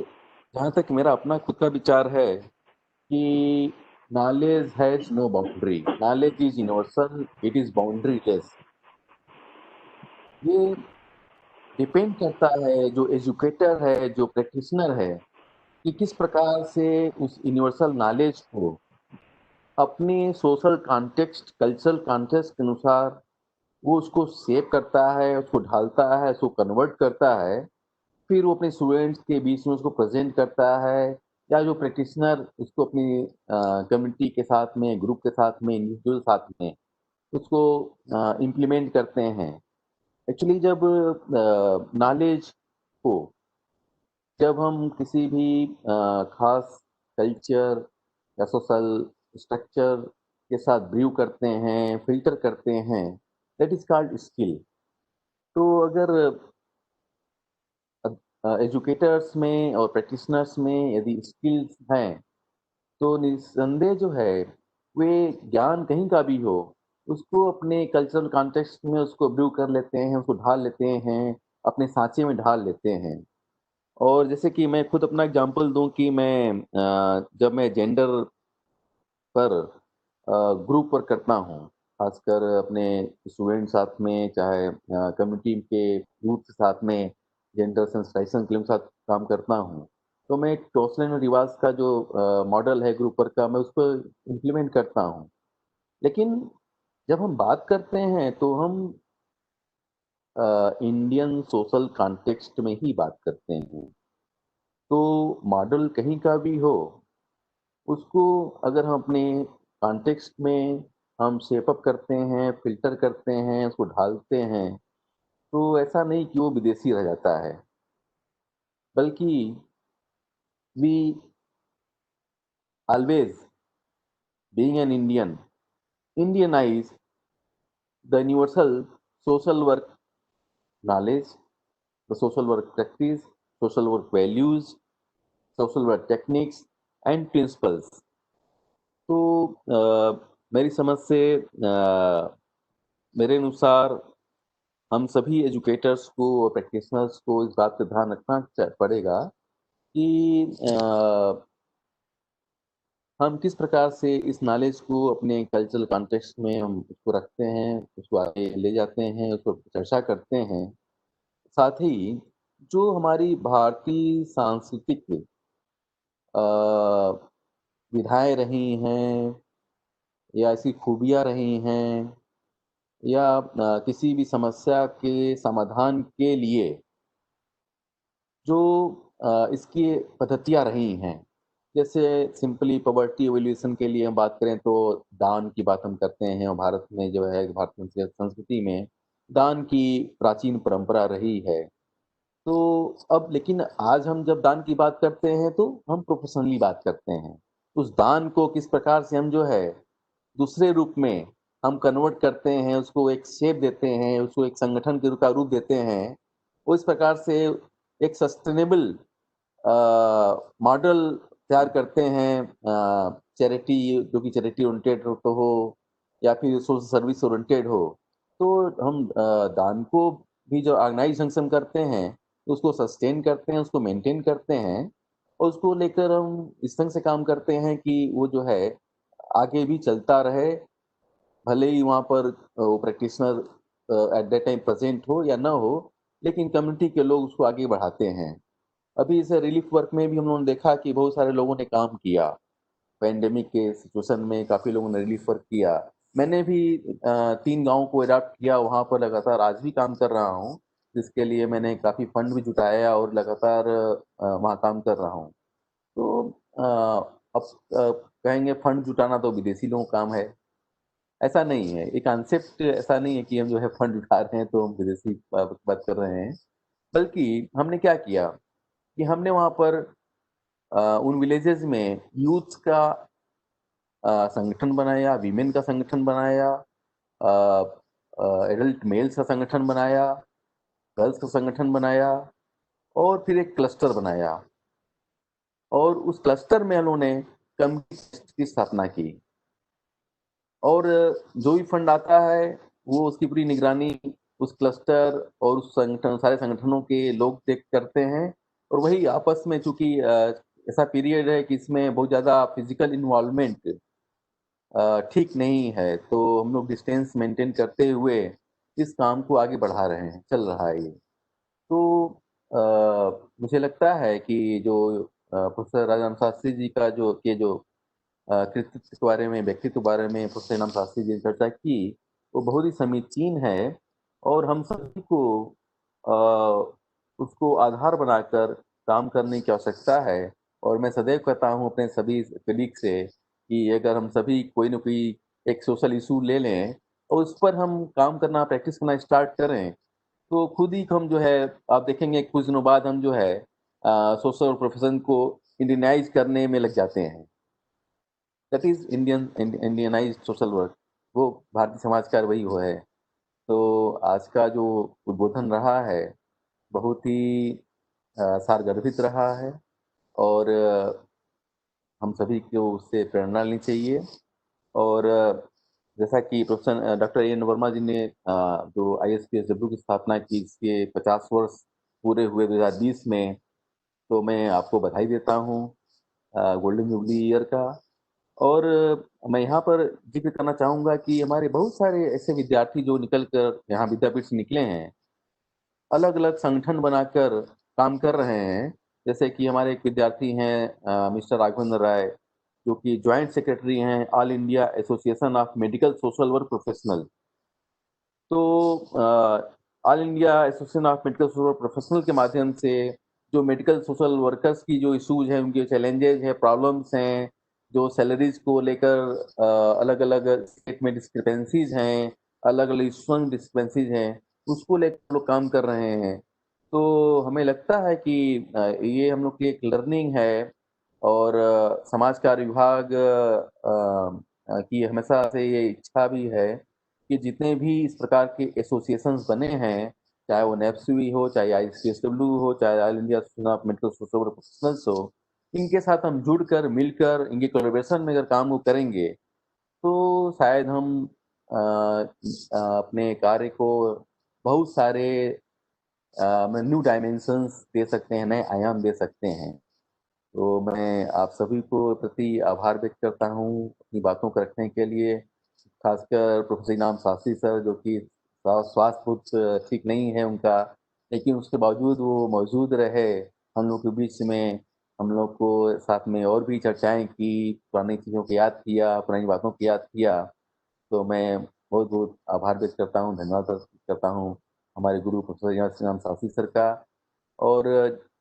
जहाँ तक मेरा अपना खुद का विचार है कि knowledge has no boundary, knowledge is universal, it is boundaryless. ये डिपेंड करता है जो एजुकेटर है, जो प्रैक्टिशनर है, कि किस प्रकार से उस यूनिवर्सल नॉलेज को अपने सोशल कॉन्टेक्स्ट कल्चरल कॉन्टेक्स्ट के अनुसार वो उसको सेव करता है, उसको ढालता है, उसको कन्वर्ट करता है, फिर वो अपने स्टूडेंट्स के बीच में उसको प्रेजेंट करता है, या जो प्रैक्टिशनर उसको अपनी कम्युनिटी के साथ में, ग्रुप के साथ में, इंडिविजुअल साथ में उसको इम्प्लीमेंट करते हैं। एक्चुअली जब नॉलेज को जब हम किसी भी खास कल्चर या सोशल स्ट्रक्चर के साथ ब्रीव करते हैं, फिल्टर करते हैं, दैट इज कॉल्ड स्किल। तो अगर एजुकेटर्स में और प्रैक्टिशनर्स में यदि स्किल्स हैं तो निस्संदेह जो है वे ज्ञान कहीं का भी हो उसको अपने कल्चरल कॉन्टेक्स्ट में उसको ब्रीव कर लेते हैं, उसको ढाल लेते हैं, अपने सांचे में ढाल लेते हैं। और जैसे कि मैं खुद अपना एग्जांपल दूं कि मैं जब मैं जेंडर पर ग्रुप वर्क करता हूँ, खासकर अपने स्टूडेंट साथ में, चाहे कम्युनिटी के यूथ के साथ में जेंडर सेंसिटाइजेशन के साथ काम करता हूँ, तो मैं एक टोसलन और रिवाज का जो मॉडल है ग्रुप वर्क का, मैं उसको इम्प्लीमेंट करता हूँ। लेकिन जब हम बात करते हैं तो हम इंडियन सोशल कॉन्टेक्स्ट में ही बात करते हैं। तो मॉडल कहीं का भी हो उसको अगर हम अपने कॉन्टेक्स्ट में हम शेप अप करते हैं, फिल्टर करते हैं, उसको ढालते हैं, तो ऐसा नहीं कि वो विदेशी रह जाता है, बल्कि we always, being an Indian, Indianize the universal social work knowledge, the social work practice, social work values, social work techniques and principles. तो मेरी समझ से मेरे अनुसार हम सभी एजुकेटर्स को और प्रैक्टिशनर्स को इस बात का ध्यान रखना पड़ेगा कि हम किस प्रकार से इस नॉलेज को अपने कल्चरल कॉन्टेक्स्ट में हम उसको रखते हैं, उसको आगे ले जाते हैं, उसको चर्चा करते हैं। साथ ही जो हमारी भारतीय सांस्कृतिक विधाएं रही हैं या ऐसी खूबियां रही हैं या किसी भी समस्या के समाधान के लिए जो इसकी पद्धतियां रही हैं, जैसे सिंपली पॉवर्टी एवोल्यूशन के लिए हम बात करें तो दान की बात हम करते हैं और भारत में जो है भारतीय संस्कृति में दान की प्राचीन परंपरा रही है। तो अब लेकिन आज हम जब दान की बात करते हैं तो हम प्रोफेशनली बात करते हैं। उस दान को किस प्रकार से हम जो है दूसरे रूप में हम कन्वर्ट करते हैं, उसको एक शेप देते हैं, उसको एक संगठन के का रूप देते हैं, वो इस प्रकार से एक सस्टेनेबल मॉडल तैयार करते हैं, चैरिटी जो कि चैरिटी ओरिएंटेड तो हो या फिर सोशल सर्विस ओरिएंटेड हो। तो हम दान को भी जो ऑर्गेनाइज ढंग से हम करते हैं, उसको सस्टेन करते हैं, उसको मेंटेन करते हैं और उसको लेकर हम इस ढंग से काम करते हैं कि वो जो है आगे भी चलता रहे, भले ही वहाँ पर वो practitioner at that time present हो या ना हो, लेकिन कम्युनिटी के लोग उसको आगे बढ़ाते हैं। अभी इस रिलीफ वर्क में भी हम लोगों ने देखा कि बहुत सारे लोगों ने काम किया। पैंडेमिक के सिचुएशन में काफ़ी लोगों ने रिलीफ वर्क किया। मैंने भी 3 गाँव को अडॉप्ट किया, वहाँ पर लगातार आज भी काम कर रहा हूँ, जिसके लिए मैंने काफ़ी फंड भी जुटाया और लगातार वहाँ काम कर रहा हूँ। तो अब कहेंगे फंड जुटाना तो विदेशी लोगों का काम है, ऐसा नहीं है। ये कॉन्सेप्ट ऐसा नहीं है कि हम जो है फंड जुटा रहे हैं तो हम विदेशी बात कर रहे हैं, बल्कि हमने क्या किया कि हमने वहाँ पर उन विलेजेस में यूथ का संगठन बनाया, वीमेन का संगठन बनाया, एडल्ट मेल्स का संगठन बनाया, गर्ल्स का संगठन बनाया और फिर एक क्लस्टर बनाया और उस क्लस्टर में उन्होंने कम्युनिटी की स्थापना की और जो भी फंड आता है वो उसकी पूरी निगरानी उस क्लस्टर और उस संगठन सारे संगठनों के लोग देख करते हैं और वही आपस में चूंकि ऐसा पीरियड है कि इसमें बहुत ज़्यादा फिजिकल इन्वॉल्वमेंट ठीक नहीं है, तो हम लोग डिस्टेंस मेंटेन करते हुए इस काम को आगे बढ़ा रहे हैं, चल रहा है ये। तो मुझे लगता है कि जो प्रोफेसर राजाराम शास्त्री जी का जो कृतित्व के बारे में, व्यक्तित्व के बारे में प्रोफेसर राम शास्त्री जी ने चर्चा की, वो बहुत ही समीचीन है और हम सभी को उसको आधार बनाकर काम करने की आवश्यकता है। और मैं सदैव कहता हूँ अपने सभी कलीग से कि अगर हम सभी कोई न कोई एक सोशल इशू ले लें और उस पर हम काम करना, प्रैक्टिस करना स्टार्ट करें, तो खुद ही हम जो है आप देखेंगे कुछ दिनों बाद हम जो है सोशल प्रोफेशन को इंडियनाइज करने में लग जाते हैं। That is Indianise social work, वो भारतीय समाज का वही वो है। तो आज का जो उद्बोधन रहा है बहुत ही सारगर्भित रहा है और हम सभी को उससे प्रेरणा लेनी चाहिए। और जैसा कि प्रोफेसर डॉक्टर एन वर्मा जी ने जो ISPSW की स्थापना की, इसके 50 वर्ष पूरे हुए 2020 में, तो मैं आपको बधाई देता हूँ गोल्डन जुबली ईयर का। और मैं यहाँ पर जिक्र करना चाहूँगा कि हमारे बहुत सारे ऐसे विद्यार्थी जो निकल कर यहाँ विद्यापीठ से निकले हैं, अलग अलग संगठन बनाकर काम कर रहे हैं। जैसे कि हमारे एक विद्यार्थी हैं मिस्टर राघवेंद्र राय, जो कि ज्वाइंट सेक्रेटरी हैं all India association of medical social work professional. तो all India association of medical social work professional के माध्यम से जो मेडिकल सोशल वर्कर्स की जो इशूज हैं, उनके चैलेंजेज हैं, प्रॉब्लम्स हैं, जो सैलरीज को लेकर अलग अलग स्टेट में डिस्क्रिपेंसीज हैं, अलग अलग इशूज डिस्क्रिपेंसीज हैं, उसको लेकर लोग काम कर रहे हैं। तो हमें लगता है कि ये हम लोग की एक लर्निंग है और समाज कार्य विभाग की हमेशा से ये इच्छा भी है कि जितने भी इस प्रकार के एसोसिएशंस बने हैं, चाहे वो नेप्सवी हो, चाहे आईसीएसडब्ल्यू हो, चाहे all India association of medical social work professionals हो, इनके साथ हम जुड़कर, मिलकर, इनके कोलैबोरेशन में अगर काम वो करेंगे, तो शायद हम अपने कार्य को बहुत सारे न्यू डायमेंशंस दे सकते हैं, नए आयाम दे सकते हैं। तो मैं आप सभी को प्रति आभार व्यक्त करता हूँ अपनी बातों को रखने के लिए, खासकर प्रोफेसर इनाम शास्त्री सर, जो कि स्वास्थ्य बहुत ठीक नहीं है उनका, लेकिन उसके बावजूद वो मौजूद रहे हम लोग के बीच में, हम लोग को साथ में और भी चर्चाएं की, पुरानी चीज़ों को याद किया, पुरानी बातों को याद किया। तो मैं बहुत बहुत आभार व्यक्त करता हूँ, धन्यवाद व्यक्त करता हूँ हमारे गुरु प्रोफेसर इनाम शास्त्री सर का। और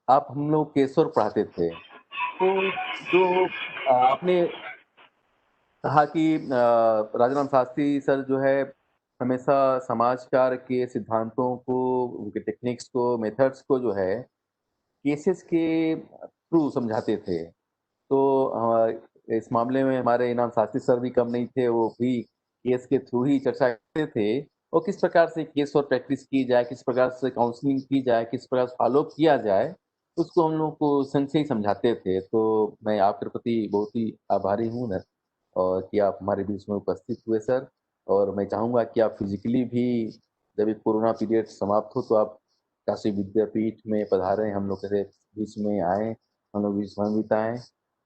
आप हम लोग केशवर पढ़ाते थे, तो जो आपने कहा कि राजाराम शास्त्री सर जो है हमेशा समाज कार्य के सिद्धांतों को, उनके टेक्निक्स को, मेथड्स को जो है केसेस के थ्रू समझाते थे। तो इस मामले में हमारे इनाम शास्त्री सर भी कम नहीं थे, वो भी केस के थ्रू ही चर्चा करते थे और किस प्रकार से केस और प्रैक्टिस की जाए, किस प्रकार से काउंसलिंग की जाए, किस प्रकार से फॉलो किया जाए, उसको हम लोग को संक्षेप ही समझाते थे। तो मैं आपके प्रति बहुत ही आभारी हूँ न, और कि आप हमारे बीच में उपस्थित हुए सर। और मैं चाहूँगा कि आप फिजिकली भी जब ये कोरोना पीरियड समाप्त हो तो आप काशी विद्यापीठ में पधारें, हम लोग के बीच में आएँ, हम लोग बीच समय बिताएं।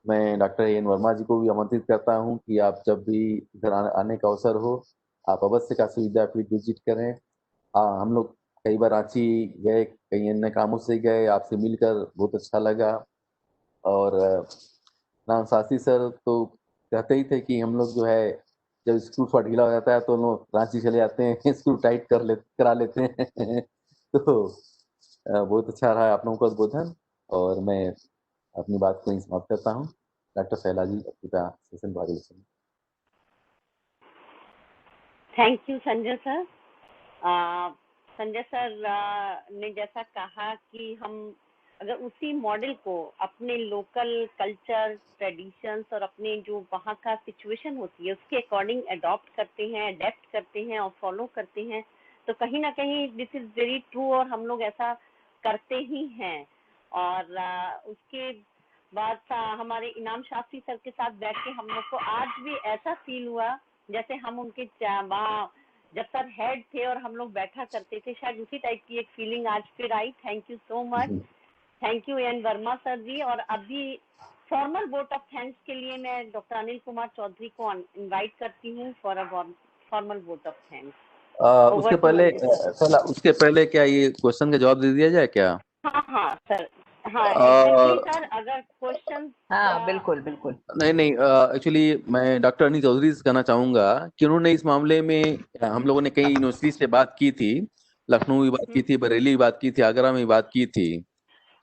मैं डॉक्टर एन वर्मा जी को भी आमंत्रित करता हूं कि आप जब भी इधर आने का अवसर हो, आप अवश्य काशी विद्यापीठ विजिट करें। हम लोग कई बार रांची गए, कई अन्य कामों से गए, आपसे मिलकर बहुत अच्छा लगा। और राम शास्त्री सर तो कहते ही थे कि हम लोग जो है जब स्क्रू थोड़ा ढीला हो जाता है तो हम लोग रांची चले जाते हैं, स्क्रू टाइट करा लेते हैं। तो बहुत अच्छा रहा आप लोगों का उद्बोधन, और मैं अपनी बात को यहीं समाप्त करता हूँ। डॉक्टर शैला जी, अपना सेशन बारी। Thank you Sanjay sir. Sanjay sir ने जैसा कहा कि हम अगर उसी मॉडल को अपने लोकल कल्चर, ट्रेडिशंस और अपने जो वहाँ का सिचुएशन होती है उसके अकॉर्डिंग अडॉप्ट करते हैं, अडेप्ट करते हैं और फॉलो करते हैं, तो कहीं ना कहीं दिस इज वेरी ट्रू और हम लोग ऐसा करते ही हैं। और उसके बाद हमारे इनाम शास्त्री सर के साथ बैठ के हम लोग को आज भी ऐसा फील हुआ जैसे हम उनके वहाँ जब सर हेड थे और हम लोग बैठा करते थे, शायद उसी टाइप की एक फीलिंग आज फिर आई। Thank you so much. Thank you N Verma sir ji. और अभी फॉर्मल वोट ऑफ थैंक्स के लिए मैं डॉक्टर अनिल कुमार चौधरी को इनवाइट करती हूँ for a formal vote of thanks. उसके पहले क्या ये क्वेश्चन का जवाब दे दिया जाए क्या? हाँ सर, हाँ एग्जैक्टली सर, अगर क्वेश्चन। हाँ बिल्कुल बिल्कुल। नहीं, एक्चुअली मैं डॉक्टर अनिल चौधरी से कहना चाहूंगा कि उन्होंने इस मामले में, हम लोगों ने कई यूनिवर्सिटी से बात की थी, लखनऊ में बात की थी, बरेली में बात की थी, आगरा में बात की थी,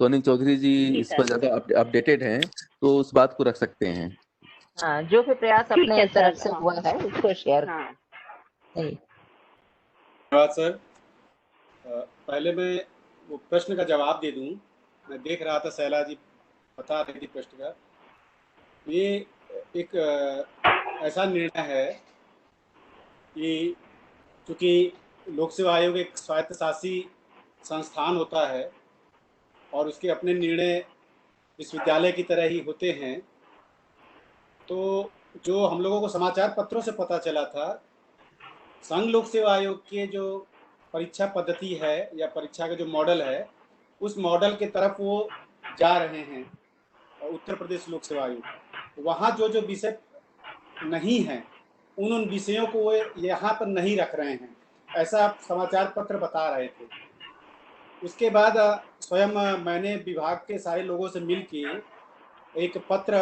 तो अनिल चौधरी जी इस पर ज्यादा अपडेटेड हैं, तो उस बात को रख सकते हैं। हाँ, जो भी प्रयास अपने तरफ से हुआ है उसको शेयर। धन्यवाद सर। पहले मैं वो प्रश्न का जवाब दे दूं। मैं देख रहा था शैला जी बता रही थी प्रश्न का। ये एक ऐसा निर्णय है कि चूंकि लोक सेवा आयोग एक स्वायत्तशासी संस्थान होता है और उसके अपने निर्णय विश्वविद्यालय की तरह ही होते हैं, तो जो हम लोगों को समाचार पत्रों से पता चला था, संघ लोक सेवा आयोग के जो परीक्षा पद्धति है या परीक्षा का जो मॉडल है, उस मॉडल के तरफ वो जा रहे हैं। उत्तर प्रदेश लोक सेवा आयोग वहाँ जो जो विषय नहीं है उन विषयों को वो यहाँ पर नहीं रख रहे हैं, ऐसा समाचार पत्र बता रहे थे। उसके बाद स्वयं मैंने विभाग के सारे लोगों से मिलके एक पत्र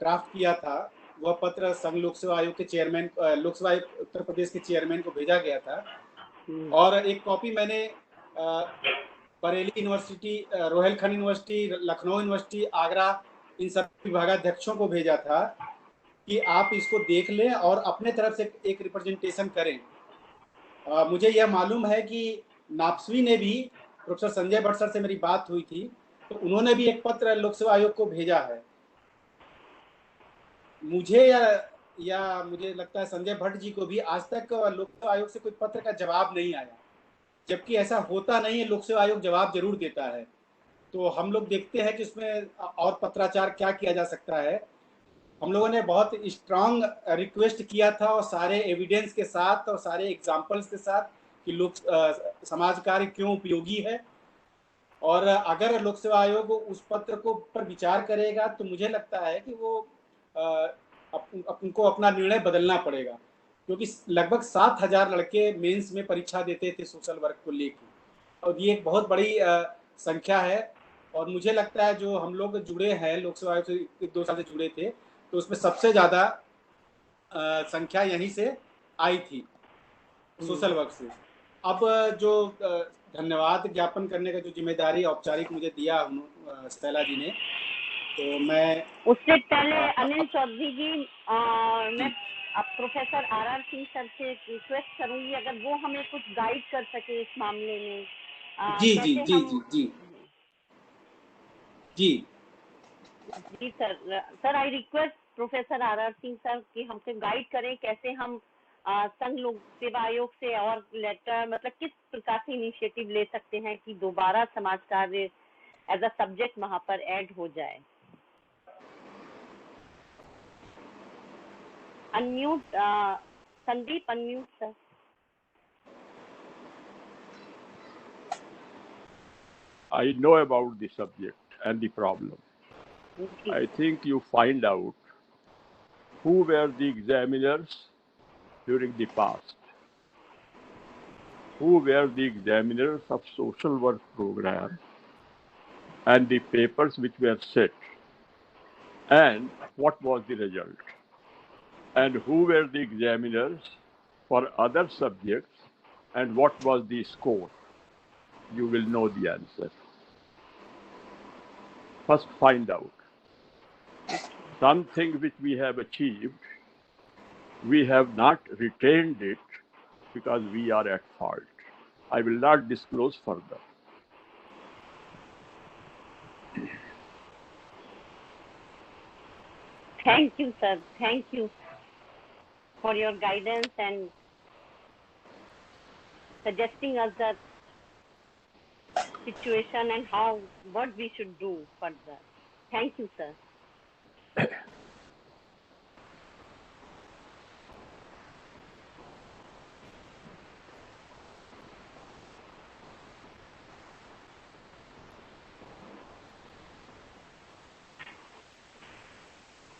ड्राफ्ट किया था। वह पत्र संघ लोक सेवा आयोग के चेयरमैन, लोक सेवा आयोग उत्तर प्रदेश के चेयरमैन को भेजा गया था, और एक कॉपी मैंने Bareilly university, Rohilkhand university, Lucknow university, Agra, इन सब विभागाध्यक्षों को भेजा था कि आप इसको देख लें और अपने तरफ से एक रिप्रेजेंटेशन करें। मुझे यह मालूम है कि नापसवी ने भी, प्रोफेसर संजय भट्ट सर से मेरी बात हुई थी, तो उन्होंने भी एक पत्र लोक सेवा आयोग को भेजा है। मुझे या मुझे लगता है संजय भट्ट जी को भी आज तक लोक सेवा आयोग से कोई पत्र का जवाब नहीं आया, जबकि ऐसा होता नहीं है, लोक सेवा आयोग जवाब जरूर देता है। तो हम लोग देखते हैं कि उसमें और पत्राचार क्या किया जा सकता है। हम लोगों ने बहुत स्ट्रांग रिक्वेस्ट किया था और सारे एविडेंस के साथ और सारे एग्जाम्पल्स के साथ कि लोक समाज कार्य क्यों उपयोगी है, और अगर लोक सेवा आयोग उस पत्र को पर विचार करेगा तो मुझे लगता है कि वो उनको अपना निर्णय बदलना पड़ेगा, क्योंकि लगभग 7,000 लड़के मेंस में परीक्षा देते थे सोशल वर्क को लेकर, और ये एक बहुत बड़ी संख्या है। और मुझे लगता है जो हम लोग जुड़े हैं लोक सेवा आयोग से 2 साल से जुड़े थे, तो उसमें सबसे ज्यादा संख्या यहीं से आई थी सोशल वर्क से। अब जो धन्यवाद ज्ञापन करने का जो जिम्मेदारी औपचारिक मुझे दिया शैला जी ने, तो मैं उससे पहले अनिल चौधरी जी, मैं प्रोफेसर आर सिंह सर से रिक्वेस्ट करूंगी अगर वो हमें कुछ गाइड कर सके इस मामले में। जी जी जी जी जी जी जी sir I request professor R Singh sir कि हमसे गाइड करें कैसे हम संघ लोक सेवा आयोग से और लेटर, मतलब किस प्रकार से इनिशिएटिव ले सकते हैं कि दोबारा समाज कार्य एज अ सब्जेक्ट वहां पर ऐड हो जाए। Unmute Sandeep, unmute sir. I know about the subject and the problem. I think you find out who were the examiners during the past, who were the examiners of social work program and the papers which were set, and what was the result, and who were the examiners for other subjects and what was the score. You will know the answer. First find out. Something which we have achieved, we have not retained it because we are at fault. I will not disclose further. Thank you, sir. Thank you for your guidance and suggesting us the situation and what we should do further. Thank you, sir.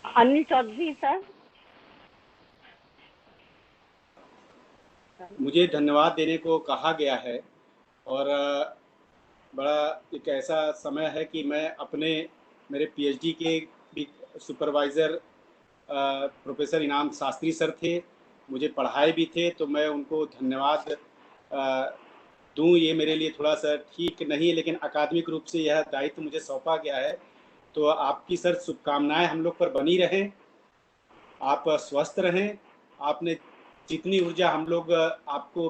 Anil Chaudhary sir. मुझे धन्यवाद देने को कहा गया है, और बड़ा एक ऐसा समय है कि मैं मेरे पीएचडी के भी सुपरवाइज़र प्रोफेसर इनाम शास्त्री सर थे, मुझे पढ़ाए भी थे, तो मैं उनको धन्यवाद दूं ये मेरे लिए थोड़ा सा ठीक नहीं है, लेकिन अकादमिक रूप से यह दायित्व मुझे सौंपा गया है। तो आपकी सर शुभकामनाएं हम लोग पर बनी रहें, आप स्वस्थ रहें। आपने जितनी ऊर्जा हम लोग आपको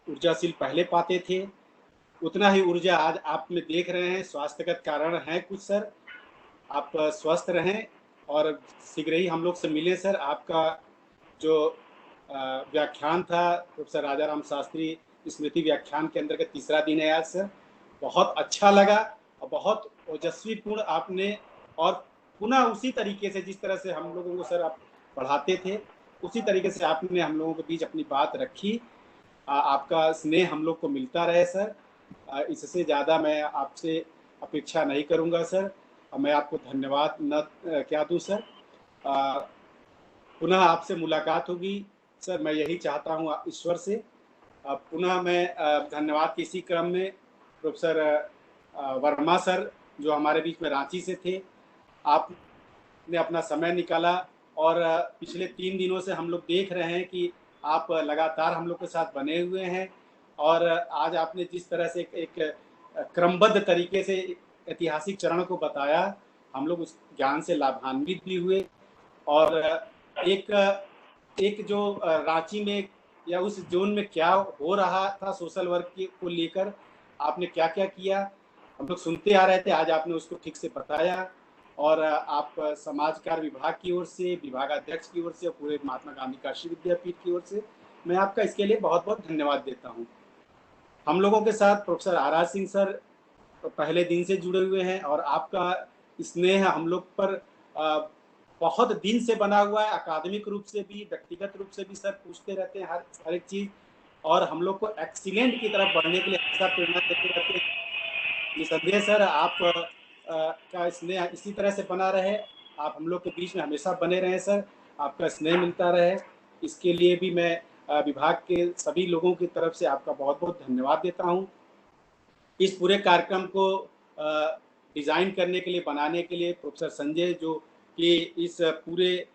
ऊर्जाशील पहले पाते थे, उतना ही ऊर्जा आज आप में देख रहे हैं। स्वास्थ्यगत कारण है कुछ सर, आप स्वस्थ रहें और शीघ्र ही हम लोग से मिलें सर। आपका जो व्याख्यान था प्रोफेसर राजाराम शास्त्री स्मृति व्याख्यान के अंतर्गत तीसरा दिन है आज सर, बहुत अच्छा लगा और बहुत ओजस्वीपूर्ण आपने, और पुनः उसी तरीके से जिस तरह से हम लोगों को सर आप पढ़ाते थे, उसी तरीके से आपने हम लोगों के बीच अपनी बात रखी। आपका स्नेह हम लोग को मिलता रहे सर, इससे ज़्यादा मैं आपसे अपेक्षा नहीं करूंगा सर। मैं आपको धन्यवाद न क्या दूं सर। पुनः आपसे मुलाकात होगी सर, मैं यही चाहता हूं ईश्वर से। पुनः मैं धन्यवाद के इसी क्रम में प्रोफेसर वर्मा सर जो हमारे बीच में रांची से थे, आपने अपना समय निकाला और पिछले 3 दिनों से हम लोग देख रहे हैं कि आप लगातार हम लोग के साथ बने हुए हैं, और आज आपने जिस तरह से एक क्रमबद्ध तरीके से ऐतिहासिक चरण को बताया, हम लोग उस ज्ञान से लाभान्वित भी हुए। और एक जो रांची में या उस जोन में क्या हो रहा था सोशल वर्क को लेकर, आपने क्या क्या किया, हम लोग सुनते आ रहे थे, आज आपने उसको ठीक से बताया। और आप समाज कार्य विभाग की ओर से, विभागाध्यक्ष की ओर से और पूरे महात्मा गांधी काशी विद्यापीठ की ओर से मैं आपका इसके लिए बहुत बहुत धन्यवाद देता हूँ। हम लोगों के साथ प्रोफेसर आर सिंह सर पहले दिन से जुड़े हुए हैं और आपका स्नेह हम लोग पर बहुत दिन से बना हुआ है, अकादमिक रूप से भी, व्यक्तिगत रूप से भी। सर पूछते रहते हैं हर एक चीज़ और हम लोग को एक्सीलेंट की तरफ बढ़ने के लिए हमेशा प्रेरणा देते रहते हैं। निसंदेह सर आप का स्नेह इसी तरह से बना रहे, आप हम लोग के बीच में हमेशा बने रहें सर, आपका स्नेह मिलता रहे, इसके लिए भी मैं विभाग के सभी लोगों की तरफ से आपका बहुत बहुत धन्यवाद देता हूँ। इस पूरे कार्यक्रम को डिज़ाइन करने के लिए, बनाने के लिए प्रोफेसर संजय जो कि इस पूरे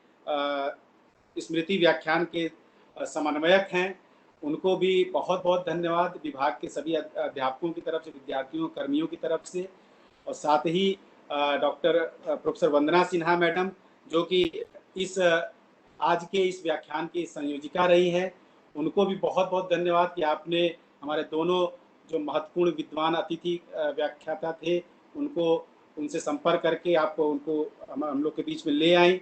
स्मृति व्याख्यान के समन्वयक हैं, उनको भी बहुत बहुत धन्यवाद विभाग के सभी अध्यापकों की तरफ से, विद्यार्थियों, कर्मियों की तरफ से। और साथ ही डॉक्टर प्रोफेसर वंदना सिन्हा मैडम जो कि इस आज के इस व्याख्यान की संयोजिका रही हैं, उनको भी बहुत बहुत धन्यवाद कि आपने हमारे दोनों जो महत्वपूर्ण विद्वान अतिथि व्याख्याता थे उनसे संपर्क करके आप उनको हम लोग के बीच में ले आई।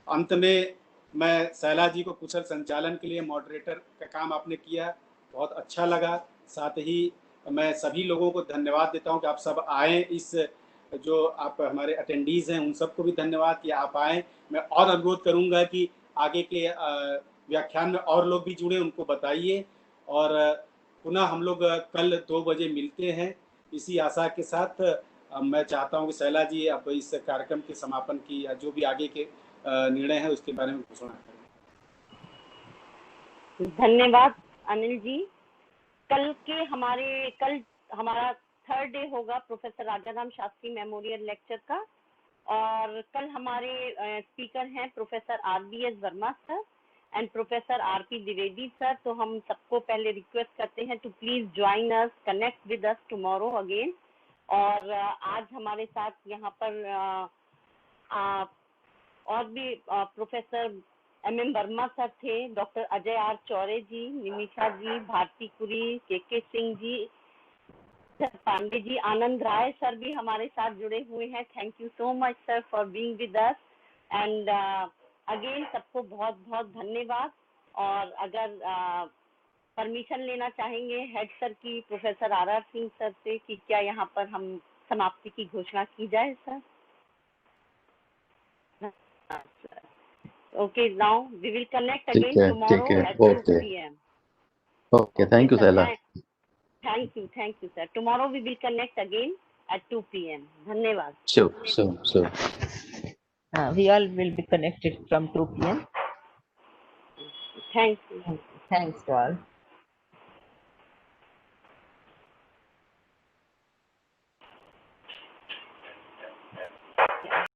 अंत में मैं शैला जी को कुशल संचालन के लिए मॉडरेटर का काम आपने किया, बहुत अच्छा लगा। साथ ही मैं सभी लोगों को धन्यवाद देता हूं कि आप सब आए, इस जो आप हमारे अटेंडीज हैं उन सबको भी धन्यवाद कि आप आए। मैं और अनुरोध करूंगा कि आगे के व्याख्यान में और लोग भी जुड़े, उनको बताइए। और पुनः हम लोग कल 2 बजे मिलते हैं, इसी आशा के साथ मैं चाहता हूं कि शैला जी अब इस कार्यक्रम के समापन की या जो भी आगे के निर्णय है उसके बारे में घोषणा करें। धन्यवाद अनिल जी। कल हमारा 3rd डे होगा professor Rajaram Shastri memorial lecture का, और कल हमारे स्पीकर हैं professor RBS Verma sir and professor RP Dwivedi sir. तो हम सबको पहले रिक्वेस्ट करते हैं to please join us, connect with us tomorrow again. और आज हमारे साथ यहाँ पर और भी प्रोफेसर MM वर्मा सर थे, doctor Ajay R Chaure ji, Nimisha ji, Bharti Puri, KK Singh ji, Pandey ji, Anand Rai sir भी हमारे साथ जुड़े हुए हैं। Thank you so much sir for being with us and again सबको बहुत बहुत धन्यवाद। और अगर परमिशन लेना चाहेंगे हेड सर की, प्रोफेसर RR सिंह सर से, कि क्या यहाँ पर हम समाप्ति की घोषणा की जाए sir? Okay, now we will connect again tomorrow at 2 p.m. Okay, thank you, Saila. Thank you, sir. Tomorrow we will connect again at 2 p.m. धन्यवाद. Sure. We all will be connected from 2 p.m. Thank you. Thanks to all.